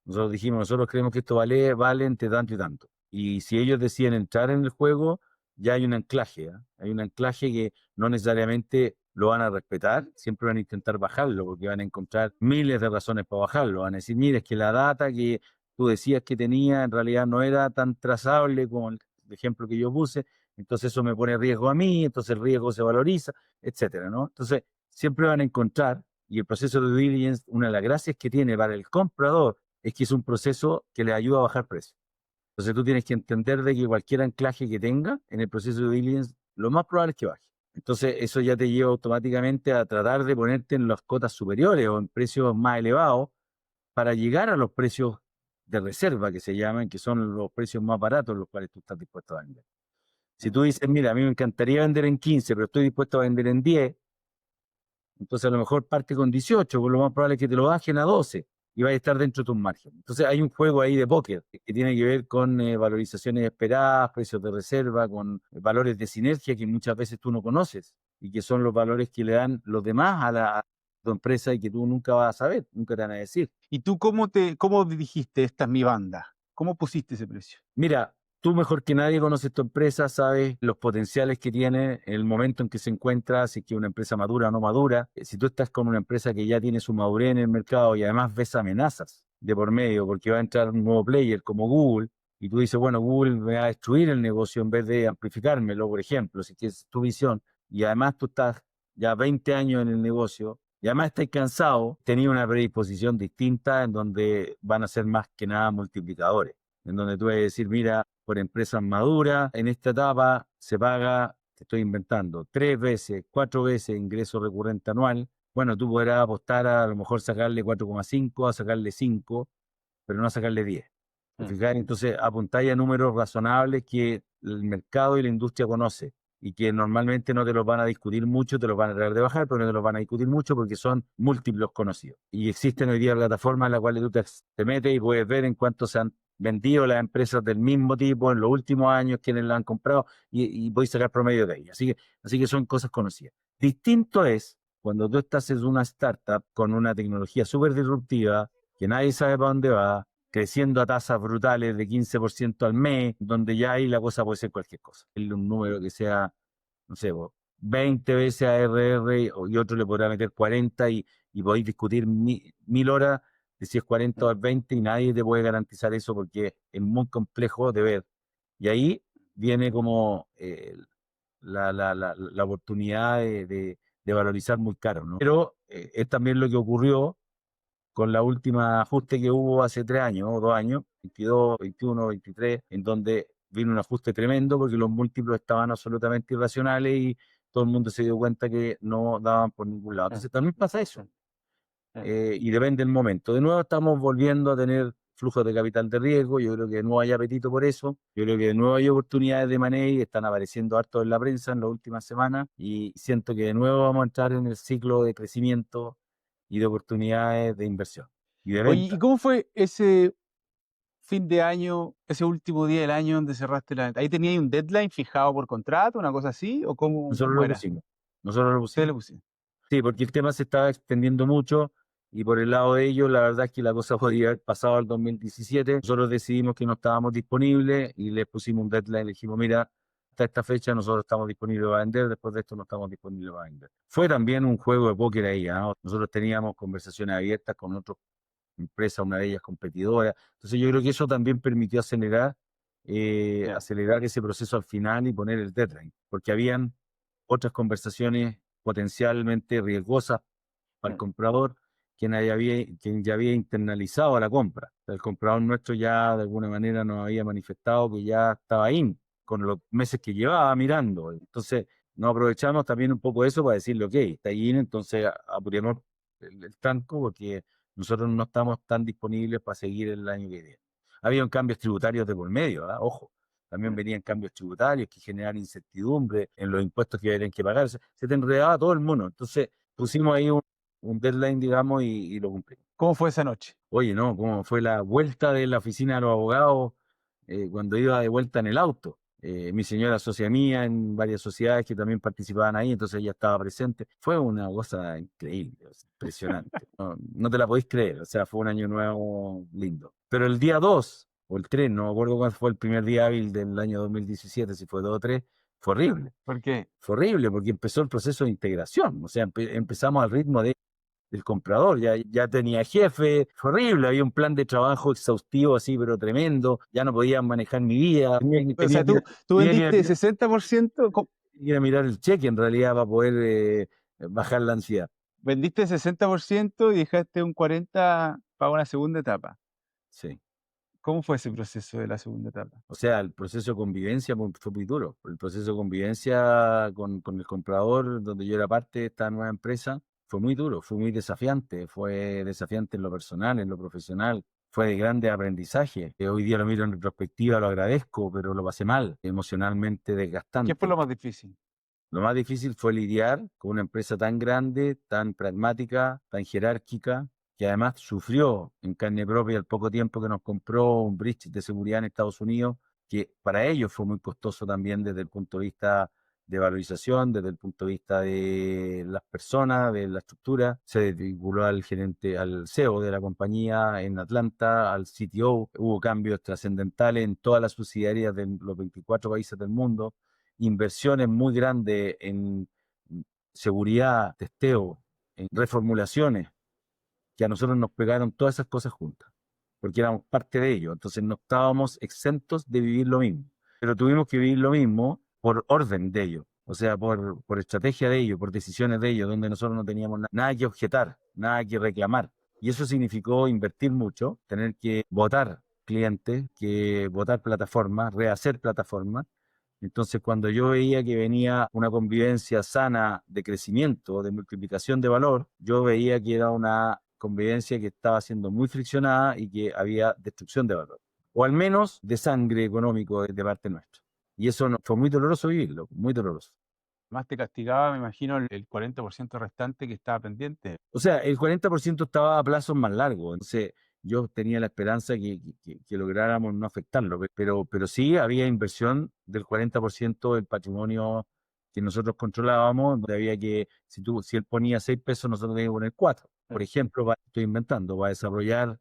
Nosotros creemos que esto vale entre tanto y tanto. Y si ellos deciden entrar en el juego, ya hay un anclaje. Hay un anclaje que no necesariamente lo van a respetar, siempre van a intentar bajarlo, porque van a encontrar miles de razones para bajarlo. Van a decir, mire, es que la data que tú decías que tenía en realidad no era tan trazable como el ejemplo que yo puse, entonces eso me pone riesgo a mí, entonces el riesgo se valoriza, etcétera, ¿no? Entonces, siempre van a encontrar, y el proceso de due diligence, una de las gracias que tiene para el comprador es que es un proceso que le ayuda a bajar precios. Entonces tú tienes que entender de que cualquier anclaje que tenga en el proceso de due diligence, lo más probable es que baje. Entonces eso ya te lleva automáticamente a tratar de ponerte en las cotas superiores o en precios más elevados para llegar a los precios de reserva que se llaman, que son los precios más baratos los cuales tú estás dispuesto a vender. Si tú dices, mira, a mí me encantaría vender en 15, pero estoy dispuesto a vender en 10, entonces a lo mejor parte con 18, por lo más probable es que te lo bajen a 12 y vaya a estar dentro de tus márgenes. Entonces hay un juego ahí de póker que tiene que ver con valorizaciones esperadas, precios de reserva, con valores de sinergia que muchas veces tú no conoces y que son los valores que le dan los demás a tu empresa y que tú nunca vas a saber, nunca te van a decir. ¿Y tú cómo dijiste, esta es mi banda? ¿Cómo pusiste ese precio? Mira, tú mejor que nadie conoces tu empresa, sabes los potenciales que tiene, el momento en que se encuentra, si es que una empresa madura o no madura. Si tú estás con una empresa que ya tiene su madurez en el mercado y además ves amenazas de por medio, porque va a entrar un nuevo player como Google, y tú dices, bueno, Google me va a destruir el negocio en vez de amplificármelo, por ejemplo, si es tu visión, y además tú estás ya 20 años en el negocio, y además estás cansado, tenías una predisposición distinta en donde van a ser más que nada multiplicadores, en donde tú vas a decir, mira, por empresas maduras, en esta etapa se paga, te estoy inventando, 3 veces, 4 veces ingreso recurrente anual, bueno, tú podrás apostar a lo mejor sacarle 4,5, a sacarle 5, pero no a sacarle 10. ¿Te fijas? Entonces apuntáis a números razonables que el mercado y la industria conoce y que normalmente no te los van a discutir mucho, te los van a tratar de bajar, pero no te los van a discutir mucho porque son múltiplos conocidos. Y existen hoy día plataformas en las cuales tú te metes y puedes ver en cuánto se han vendido las empresas del mismo tipo en los últimos años, quiénes las han comprado y podéis sacar promedio de ellas. Así que son cosas conocidas. Distinto es cuando tú estás en una startup con una tecnología súper disruptiva, que nadie sabe para dónde va, creciendo a tasas brutales de 15% al mes, donde ya ahí la cosa puede ser cualquier cosa. Un número que sea, no sé, 20 veces ARR y otro le podrá meter 40 y podéis discutir 1000 horas de si es 40 o es 20 y nadie te puede garantizar eso porque es muy complejo de ver. Y ahí viene como la oportunidad de valorizar muy caro, ¿no? Pero es también lo que ocurrió con la última ajuste que hubo hace 3 años o 2 años, 22, 21, 23, en donde vino un ajuste tremendo porque los múltiplos estaban absolutamente irracionales y todo el mundo se dio cuenta que no daban por ningún lado. Entonces también pasa eso. Y depende del momento. De nuevo estamos volviendo a tener flujos de capital de riesgo. Yo creo que de nuevo hay apetito por eso. Yo creo que de nuevo hay oportunidades de money, están apareciendo harto en la prensa en las últimas semanas y siento que de nuevo vamos a entrar en el ciclo de crecimiento y de oportunidades de inversión y de Oye, ¿y venta. cómo fue ese fin de año, ese último día del año donde cerraste la venta? ¿Ahí teníais un deadline fijado por contrato, una cosa así? ¿O Nosotros cómo lo era? pusimos. Nosotros lo Ustedes le pusimos. pusieron. Sí, porque el tema se estaba extendiendo mucho y por el lado de ellos, la verdad es que la cosa podría haber pasado al 2017. Nosotros decidimos que no estábamos disponibles y les pusimos un deadline. Le dijimos, mira, hasta esta fecha nosotros estamos disponibles para vender, después de esto no estamos disponibles para vender. Fue también un juego de póker ahí, ¿no? Nosotros teníamos conversaciones abiertas con otras empresas, una de ellas competidora. Entonces yo creo que eso también permitió acelerar ese proceso al final y poner el deadline, porque habían otras conversaciones potencialmente riesgosas para el comprador, quien ya había internalizado la compra. O sea, el comprador nuestro ya de alguna manera nos había manifestado que ya estaba ahí, con los meses que llevaba mirando. Entonces, nos aprovechamos también un poco de eso para decirle, ok, está ahí, entonces apuremos el tranco porque nosotros no estamos tan disponibles para seguir el año que viene. Había cambios tributarios de por medio, ¿ah? Ojo. También venían cambios tributarios que generaban incertidumbre en los impuestos que habían que pagar. Se te enredaba todo el mundo. Entonces pusimos ahí un deadline, digamos, y lo cumplimos. ¿Cómo fue esa noche? Oye, no, cómo fue la vuelta de la oficina de los abogados cuando iba de vuelta en el auto. Mi señora socia mía en varias sociedades que también participaban ahí, entonces ella estaba presente. Fue una cosa increíble, o sea, impresionante. No te la podéis creer, o sea, fue un año nuevo lindo. Pero el día 2 o el 3, no me acuerdo cuál fue el primer día hábil del año 2017, si fue 2 o 3, fue horrible. ¿Por qué? Fue horrible porque empezó el proceso de integración, o sea, empezamos al ritmo del comprador, ya tenía jefe, fue horrible, había un plan de trabajo exhaustivo así, pero tremendo, ya no podía manejar mi vida, O sea, tú vendiste 60%, ir a mirar el cheque en realidad para poder bajar la ansiedad. vendiste 60% y dejaste un 40% para una segunda etapa. Sí. ¿Cómo fue ese proceso de la segunda etapa? O sea, el proceso de convivencia fue muy duro. El proceso de convivencia con el comprador, donde yo era parte de esta nueva empresa, fue muy duro, fue muy desafiante. Fue desafiante en lo personal, en lo profesional. Fue de grande aprendizaje. Hoy día lo miro en retrospectiva, lo agradezco, pero lo pasé mal, emocionalmente ¿Qué fue desgastante. lo más difícil? Lo más difícil fue lidiar con una empresa tan grande, tan pragmática, tan jerárquica, que además sufrió en carne propia el poco tiempo que nos compró un breach de seguridad en Estados Unidos, que para ellos fue muy costoso también desde el punto de vista de valorización, desde el punto de vista de las personas, de la estructura. Se desvinculó al gerente, al CEO de la compañía en Atlanta, al CTO. Hubo cambios trascendentales en todas las subsidiarias de los 24 países del mundo, inversiones muy grandes en seguridad, testeo, en reformulaciones, que a nosotros nos pegaron todas esas cosas juntas, porque éramos parte de ello, entonces no estábamos exentos de vivir lo mismo, pero tuvimos que vivir lo mismo por orden de ello, o sea, por estrategia de ello, por decisiones de ello, donde nosotros no teníamos nada que objetar, nada que reclamar, y eso significó invertir mucho, tener que votar clientes, que votar plataformas, rehacer plataformas, Entonces, cuando yo veía que venía una convivencia sana de crecimiento, de multiplicación de valor, yo veía que era una convivencia que estaba siendo muy friccionada y que había destrucción de valor, o al menos de sangre económico de parte nuestra. Y eso fue muy doloroso vivirlo, muy doloroso. Más te castigaba, me imagino, el 40% restante que estaba pendiente. O sea, el 40% estaba a plazos más largos, entonces yo tenía la esperanza que lográramos no afectarlo, pero sí había inversión del 40% del patrimonio que nosotros controlábamos, donde había que, si él ponía 6 pesos, nosotros teníamos que poner 4. Por ejemplo, estoy inventando, va a desarrollar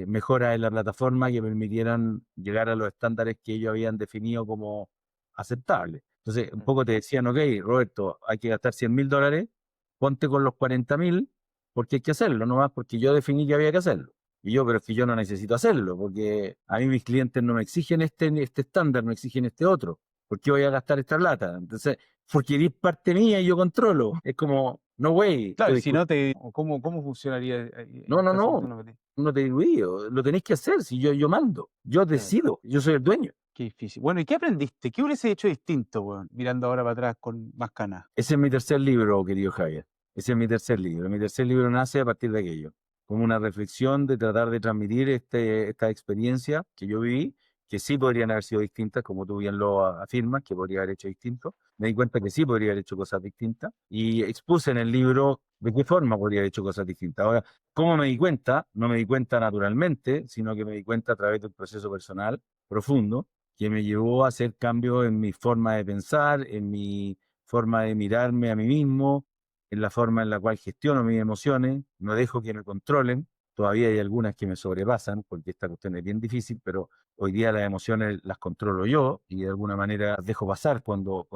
mejoras en la plataforma que permitieran llegar a los estándares que ellos habían definido como aceptables. Entonces, un poco te decían, ok, Roberto, hay que gastar $100.000, ponte con los 40.000, porque hay que hacerlo, no más porque yo definí que había que hacerlo. Y yo, pero es que yo no necesito hacerlo, porque a mí mis clientes no me exigen este estándar, me exigen este otro. ¿Por qué voy a gastar esta plata? Entonces, porque eres parte mía y yo controlo. Es como, no, güey, Claro, y si no, ¿cómo funcionaría en no, el no, caso que no, tú no metís? no te diluido, lo tenéis que hacer, si yo mando, yo Claro, decido, yo soy el dueño. qué difícil. Bueno, ¿y qué aprendiste? ¿Qué hubiese hecho distinto, weón, mirando ahora para atrás con más canas? Ese es mi tercer libro, querido Javier. Ese es mi tercer libro. Mi tercer libro nace a partir de aquello, como una reflexión de tratar de transmitir esta experiencia que yo viví, que sí podrían haber sido distintas, como tú bien lo afirmas, que podría haber hecho distinto. Me di cuenta que sí podría haber hecho cosas distintas y expuse en el libro de qué forma podría haber hecho cosas distintas. Ahora, ¿cómo me di cuenta? No me di cuenta naturalmente, sino que me di cuenta a través de un proceso personal profundo que me llevó a hacer cambios en mi forma de pensar, en mi forma de mirarme a mí mismo, en la forma en la cual gestiono mis emociones, no dejo que me controlen. Todavía hay algunas que me sobrepasan, porque esta cuestión es bien difícil, pero hoy día las emociones las controlo yo y de alguna manera las dejo pasar cuando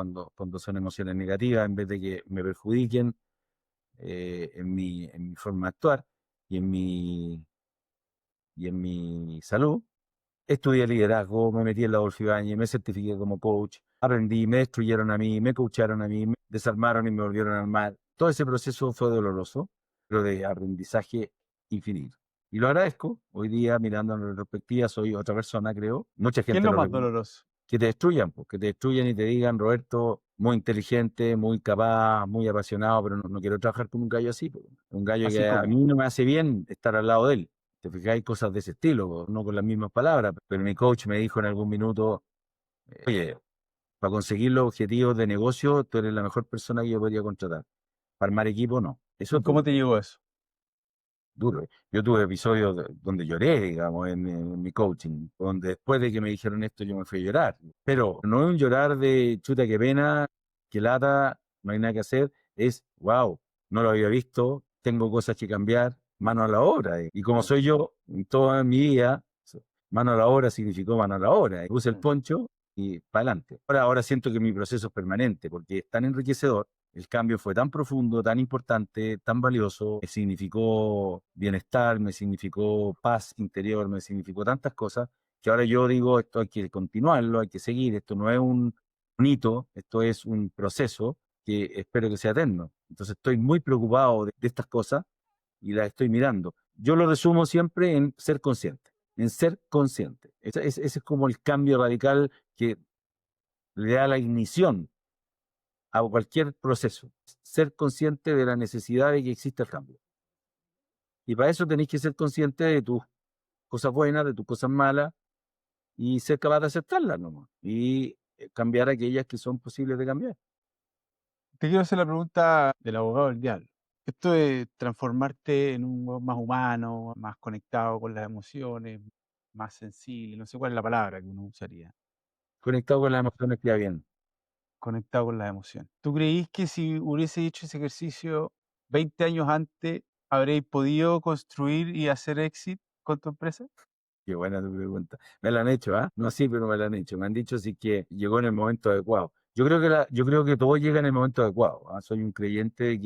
son emociones negativas en vez de que me perjudiquen en mi forma de actuar y y en mi salud. Estudié liderazgo, me metí en la Adolfo Ibáñez, me certifiqué como coach, aprendí, me destruyeron a mí, me coacharon a mí, me desarmaron y me volvieron a armar. Todo ese proceso fue doloroso, pero de aprendizaje infinito. Y lo agradezco. Hoy día, mirando en retrospectiva, soy otra persona, creo. Mucha ¿Qué es gente lo lo más reconoce. doloroso? Que te destruyan, pues, que te destruyan y te digan, Roberto, muy inteligente, muy capaz, muy apasionado, pero no quiero trabajar con un gallo así, pues. Un gallo Así que a como. mí no me hace bien estar al lado de él. Te fijáis, cosas de ese estilo, pues, no con las mismas palabras, pero mi coach me dijo en algún minuto, oye, para conseguir los objetivos de negocio, tú eres la mejor persona que yo podría contratar. Para armar equipo, no. Eso ¿Y es cómo duro, te llegó eso? duro. Yo tuve episodios donde lloré, digamos, en mi coaching, donde después de que me dijeron esto yo me fui a llorar. Pero no es un llorar de chuta, qué pena, qué lata, no hay nada que hacer. Es, wow, no lo había visto, tengo cosas que cambiar, mano a la obra. Y como soy yo, en toda mi vida, mano a la obra significó mano a la obra. Y puse el poncho y para adelante. Ahora siento que mi proceso es permanente porque es tan enriquecedor. El cambio fue tan profundo, tan importante, tan valioso, me significó bienestar, me significó paz interior, me significó tantas cosas, que ahora yo digo, esto hay que continuarlo, hay que seguir, esto no es un hito, esto es un proceso que espero que sea eterno. Entonces estoy muy preocupado de estas cosas y las estoy mirando. Yo lo resumo siempre en ser consciente, en ser consciente. Ese es como el cambio radical que le da la ignición a cualquier proceso, ser consciente de la necesidad de que exista el cambio. Y para eso tenéis que ser consciente de tus cosas buenas, de tus cosas malas, y ser capaz de aceptarlas nomás. Y cambiar aquellas que son posibles de cambiar. Te quiero hacer la pregunta del abogado del diablo. Esto de transformarte en un weón más humano, más conectado con las emociones, más sensible, no sé cuál es la palabra que uno usaría, Conectado con las emociones queda bien. conectado con las emociones. ¿Tú creís que si hubiese hecho ese ejercicio 20 años antes, habréis podido construir y hacer éxito con tu empresa? Qué buena tu pregunta. Me la han hecho, ¿ah? No así, pero me la han hecho. Me han dicho sí que llegó en el momento adecuado. Yo creo que todo llega en el momento adecuado. ¿Ah? Soy un creyente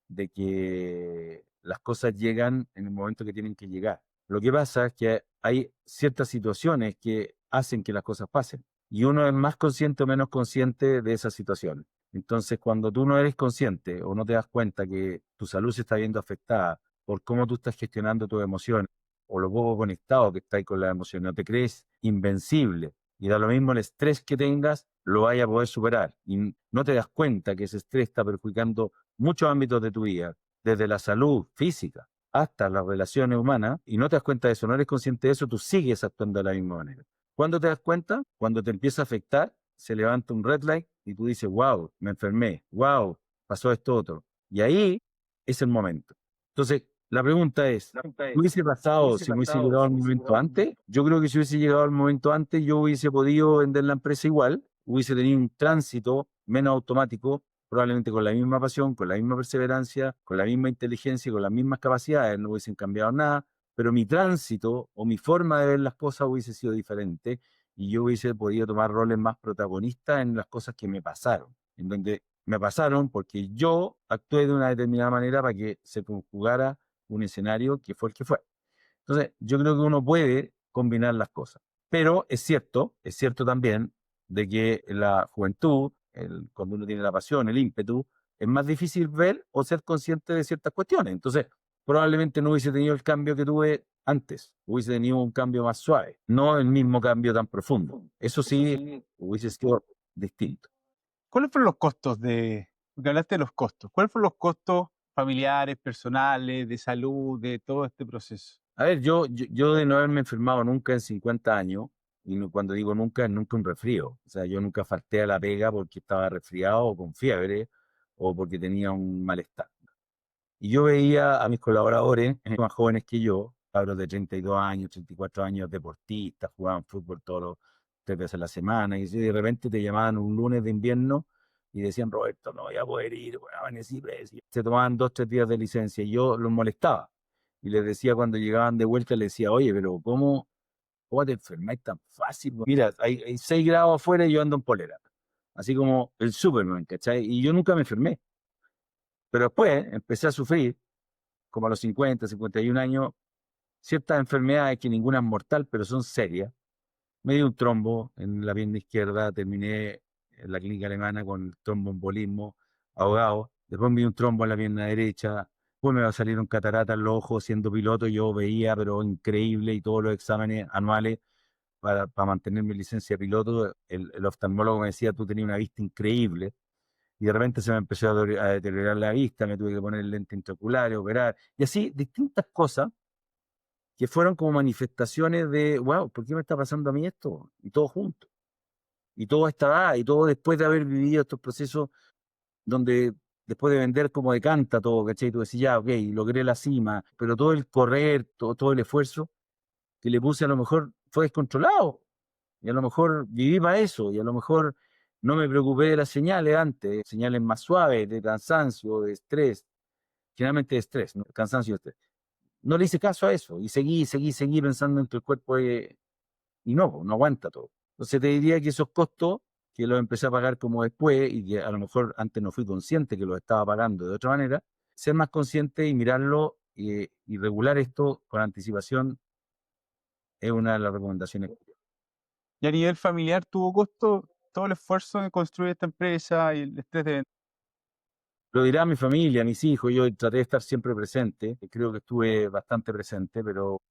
de que las cosas llegan en el momento que tienen que llegar. Lo que pasa es que hay ciertas situaciones que hacen que las cosas pasen. Y uno es más consciente o menos consciente de esas situaciones. Entonces, cuando tú no eres consciente o no te das cuenta que tu salud se está viendo afectada por cómo tú estás gestionando tus emociones, o lo poco conectado que estáis con las emociones, no te crees invencible Y da lo mismo el estrés que tengas, lo vayas a poder superar. Y no te das cuenta que ese estrés está perjudicando muchos ámbitos de tu vida, desde la salud física hasta las relaciones humanas, y no te das cuenta de eso, no eres consciente de eso, tú sigues actuando de la misma manera. ¿Cuándo te das cuenta? Cuando te empieza a afectar, se levanta un red light y tú dices, wow, me enfermé, wow, pasó esto otro. Y ahí es el momento. Entonces, la pregunta es, ¿qué hubiese pasado si me hubiese llegado al momento antes? Yo creo que si hubiese llegado al momento antes, yo hubiese podido vender la empresa igual, hubiese tenido un tránsito menos automático, probablemente con la misma pasión, con la misma perseverancia, con la misma inteligencia y con las mismas capacidades, no hubiesen cambiado nada, pero mi tránsito o mi forma de ver las cosas hubiese sido diferente y yo hubiese podido tomar roles más protagonistas en las cosas que me pasaron, en donde me pasaron porque yo actué de una determinada manera para que se conjugara un escenario que fue el que fue. Entonces, yo creo que uno puede combinar las cosas, pero es cierto también de que en la juventud, cuando uno tiene la pasión, el ímpetu, es más difícil ver o ser consciente de ciertas cuestiones. Entonces, probablemente no hubiese tenido el cambio que tuve antes, hubiese tenido un cambio más suave, no el mismo cambio tan profundo. Eso sí, hubiese sido distinto. ¿Cuáles fueron los costos porque hablaste de los costos, ¿cuáles fueron los costos familiares, personales, de salud, de todo este proceso? A ver, yo de no haberme enfermado nunca en 50 años, y cuando digo nunca, es nunca un resfrío. O sea, yo nunca falté a la pega porque estaba resfriado o con fiebre o porque tenía un malestar. Y yo veía a mis colaboradores más jóvenes que yo, cabros de 32 años, 34 años, deportistas, jugaban fútbol todos los 3 veces a la semana, y si de repente te llamaban un lunes de invierno y decían, Roberto, no voy a poder ir, bueno, amanecí pésimo. Se tomaban 2, 3 días de licencia y yo los molestaba. Y les decía cuando llegaban de vuelta, les decía, oye, pero ¿cómo te enfermáis tan fácil? Mira, hay 6 grados afuera y yo ando en polera. Así como el Superman, ¿cachai? Y yo nunca me enfermé. Pero después empecé a sufrir, como a los 50, 51 años, ciertas enfermedades que ninguna es mortal, pero son serias. Me dio un trombo en la pierna izquierda, terminé en la clínica alemana con tromboembolismo, ahogado. Después me dio un trombo en la pierna derecha. Después me va a salir un catarata en los ojos siendo piloto. Yo veía, pero increíble, y todos los exámenes anuales para mantener mi licencia de piloto, el oftalmólogo me decía, tú tenías una vista increíble. Y de repente se me empezó a deteriorar la vista, me tuve que poner lente intraocular, operar, y así distintas cosas que fueron como manifestaciones de, wow, ¿por qué me está pasando a mí esto? Y todo junto, y todo a esta edad, y todo después de haber vivido estos procesos donde después de vender como de canta todo, ¿cachai? Tú decís, ya, ok, logré la cima, pero todo el correr, todo el esfuerzo que le puse a lo mejor fue descontrolado. Y a lo mejor viví para eso, y a lo mejor no me preocupé de las señales antes, señales más suaves, de cansancio, de estrés, generalmente de estrés, ¿no? Cansancio y estrés. No le hice caso a eso, y seguí pensando en que el cuerpo y no aguanta todo. Entonces te diría que esos costos, que los empecé a pagar como después, y que a lo mejor antes no fui consciente que los estaba pagando de otra manera, ser más consciente y mirarlo y regular esto con anticipación es una de las recomendaciones. Y a nivel familiar, ¿tuvo costo todo el esfuerzo de construir esta empresa y el estrés de Lo dirá mi familia, mis hijos, yo traté de estar siempre presente, creo que estuve bastante presente, pero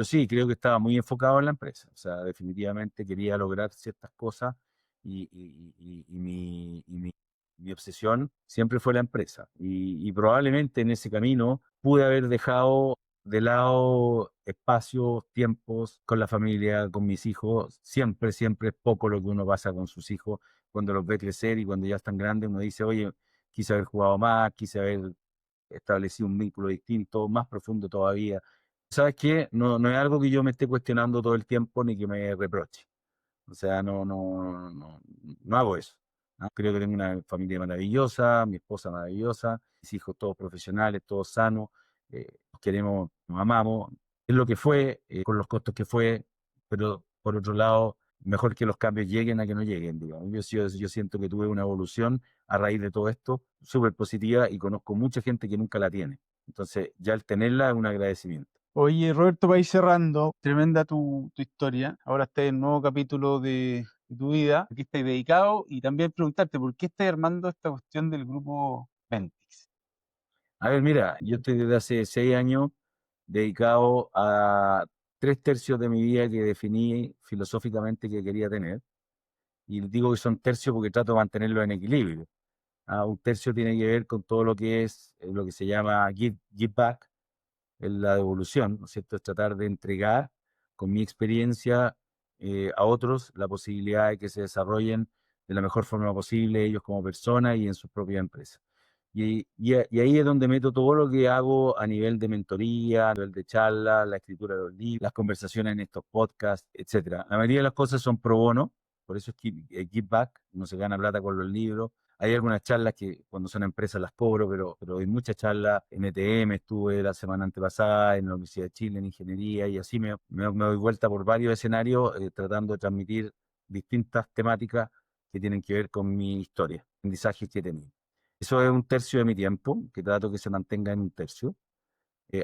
sí, creo que estaba muy enfocado en la empresa, o sea, definitivamente quería lograr ciertas cosas y mi obsesión siempre fue la empresa. Y probablemente en ese camino pude haber dejado de lado espacios, tiempos con la familia, con mis hijos. Siempre es poco lo que uno pasa con sus hijos cuando los ve crecer, y cuando ya están grandes uno dice, oye, quise haber jugado más, quise haber establecido un vínculo distinto, más profundo todavía. ¿Sabes qué? No es algo que yo me esté cuestionando todo el tiempo ni que me reproche. O sea, no hago eso, ¿no? Creo que tengo una familia maravillosa, mi esposa maravillosa, mis hijos todos profesionales, todos sanos, nos queremos, nos amamos. Es lo que fue, con los costos que fue, pero por otro lado, mejor que los cambios lleguen a que no lleguen, digamos. Yo siento que tuve una evolución a raíz de todo esto, súper positiva, y conozco mucha gente que nunca la tiene. Entonces, ya el tenerla es un agradecimiento. Oye, Roberto, para ir cerrando, tremenda tu historia. Ahora estás en un nuevo capítulo de tu vida, a qué estás dedicado, y también preguntarte por qué estás armando esta cuestión del grupo Ventix. A ver, mira, yo estoy desde hace 6 años dedicado a 3 tercios de mi vida que definí filosóficamente que quería tener. Y digo que son tercios porque trato de mantenerlo en equilibrio. Un tercio tiene que ver con todo lo que es lo que se llama give back, en la devolución, ¿no es cierto? Es tratar de entregar con mi experiencia a otros la posibilidad de que se desarrollen de la mejor forma posible ellos como personas y en sus propias empresas. Y ahí es donde meto todo lo que hago a nivel de mentoría, a nivel de charla, la escritura de los libros, las conversaciones en estos podcasts, etcétera. La mayoría de las cosas son pro bono, por eso es que give back, no se gana plata con los libros. Hay algunas charlas que cuando son empresas las cobro, pero hay muchas charlas. En ETM estuve la semana antepasada, en la Universidad de Chile, en Ingeniería, y así me doy vuelta por varios escenarios tratando de transmitir distintas temáticas que tienen que ver con mi historia, aprendizajes que he tenido. Eso es un tercio de mi tiempo, que trato que se mantenga en un tercio.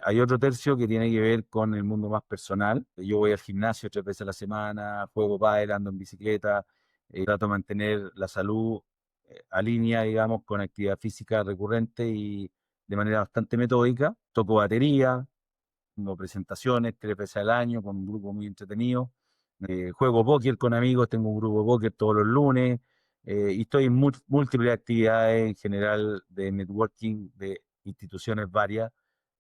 Hay otro tercio que tiene que ver con el mundo más personal. Yo voy al gimnasio 3 veces a la semana, juego pádel, ando en bicicleta, trato de mantener la salud a línea, digamos, con actividad física recurrente y de manera bastante metódica. Toco batería, tengo presentaciones 3 veces al año con un grupo muy entretenido. Juego póker con amigos, tengo un grupo de póker todos los lunes. Y estoy en múltiples actividades en general de networking de instituciones varias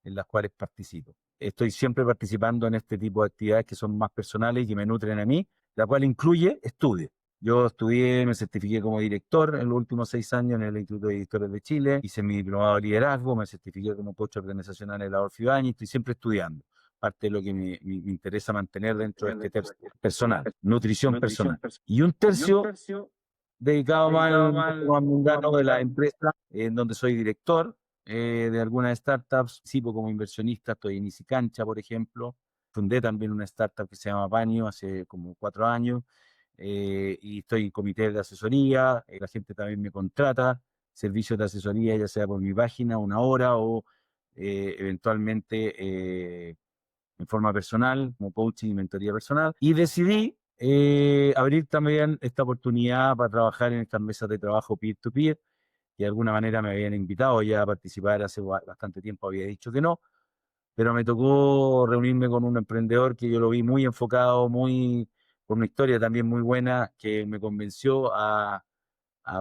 en las cuales participo. Estoy siempre participando en este tipo de actividades que son más personales y que me nutren a mí, la cual incluye estudio. Yo estudié, me certifiqué como director en los últimos 6 años en el Instituto de Directores de Chile, hice mi diplomado de liderazgo, me certifiqué como coach organizacional en la Orfeo Ibáñez y estoy siempre estudiando. Parte de lo que me interesa mantener dentro de este tercio personal, nutrición personal. Y un tercio dedicado más al mundo más mundano de la empresa, en donde soy director de algunas startups, participo como inversionista, estoy en Easy Cancha, por ejemplo. Fundé también una startup que se llama Paño hace como 4 años y estoy en comité de asesoría, la gente también me contrata, servicios de asesoría, ya sea por mi página, 1 hora o eventualmente en forma personal, como coaching y mentoría personal. Y decidí abrir también esta oportunidad para trabajar en estas mesas de trabajo peer-to-peer, que de alguna manera me habían invitado ya a participar hace bastante tiempo, había dicho que no, pero me tocó reunirme con un emprendedor que yo lo vi muy enfocado, con una historia también muy buena, que me convenció a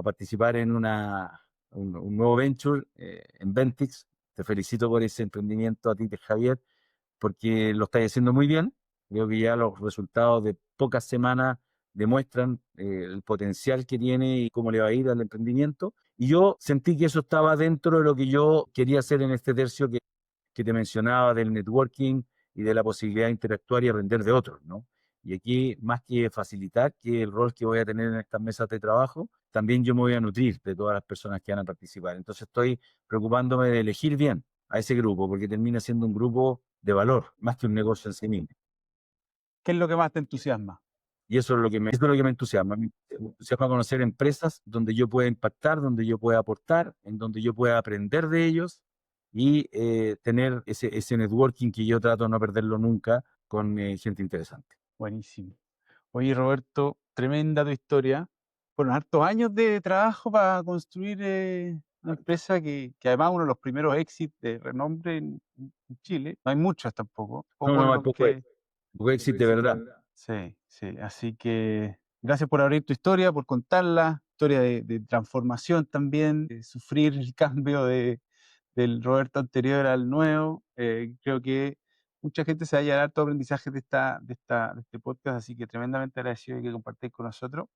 participar en un nuevo venture en Ventix. Te felicito por ese emprendimiento a ti, Javier, porque lo estáis haciendo muy bien. Creo que ya los resultados de pocas semanas demuestran el potencial que tiene y cómo le va a ir al emprendimiento. Y yo sentí que eso estaba dentro de lo que yo quería hacer en este tercio que te mencionaba del networking y de la posibilidad de interactuar y aprender de otros, ¿no? Y aquí, más que facilitar, que el rol que voy a tener en estas mesas de trabajo, también yo me voy a nutrir de todas las personas que van a participar. Entonces estoy preocupándome de elegir bien a ese grupo, porque termina siendo un grupo de valor, más que un negocio en sí mismo. ¿Qué es lo que más te entusiasma? Y eso es lo que me entusiasma. Me entusiasma conocer empresas donde yo pueda impactar, donde yo pueda aportar, en donde yo pueda aprender de ellos y tener ese networking que yo trato de no perderlo nunca con gente interesante. Buenísimo. Oye, Roberto, tremenda tu historia. Fueron hartos años de trabajo para construir una empresa que además uno de los primeros exits de renombre en Chile. No hay muchas tampoco. No, Pocos no, hay los que... poco éxito de verdad. Sí, sí. Así que gracias por abrir tu historia, por contarla. Historia de transformación también, de sufrir el cambio del Roberto anterior al nuevo. Creo que mucha gente se va a llevar harto aprendizaje de este podcast, así que tremendamente agradecido de que compartáis con nosotros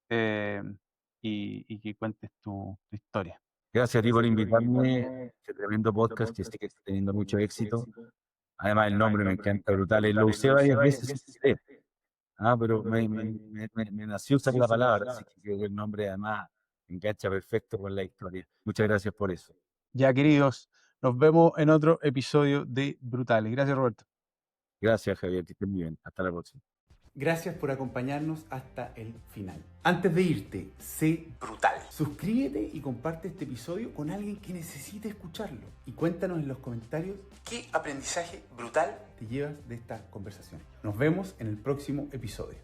eh, y que cuentes tu historia. Gracias a ti por invitarme a este tremendo podcast que sé que está teniendo mucho éxito. Además, el nombre me encanta, brutal. Lo usé varias veces sin querer. Pero me nació usar la palabra, así que creo que el nombre además engancha perfecto con la historia. Muchas gracias por eso. Ya, queridos, nos vemos en otro episodio de Brutales. Gracias, Roberto. Gracias, Javier, que estén bien. Hasta la próxima. Gracias por acompañarnos hasta el final. Antes de irte, sé brutal. Suscríbete y comparte este episodio con alguien que necesite escucharlo. Y cuéntanos en los comentarios qué aprendizaje brutal te llevas de esta conversación. Nos vemos en el próximo episodio.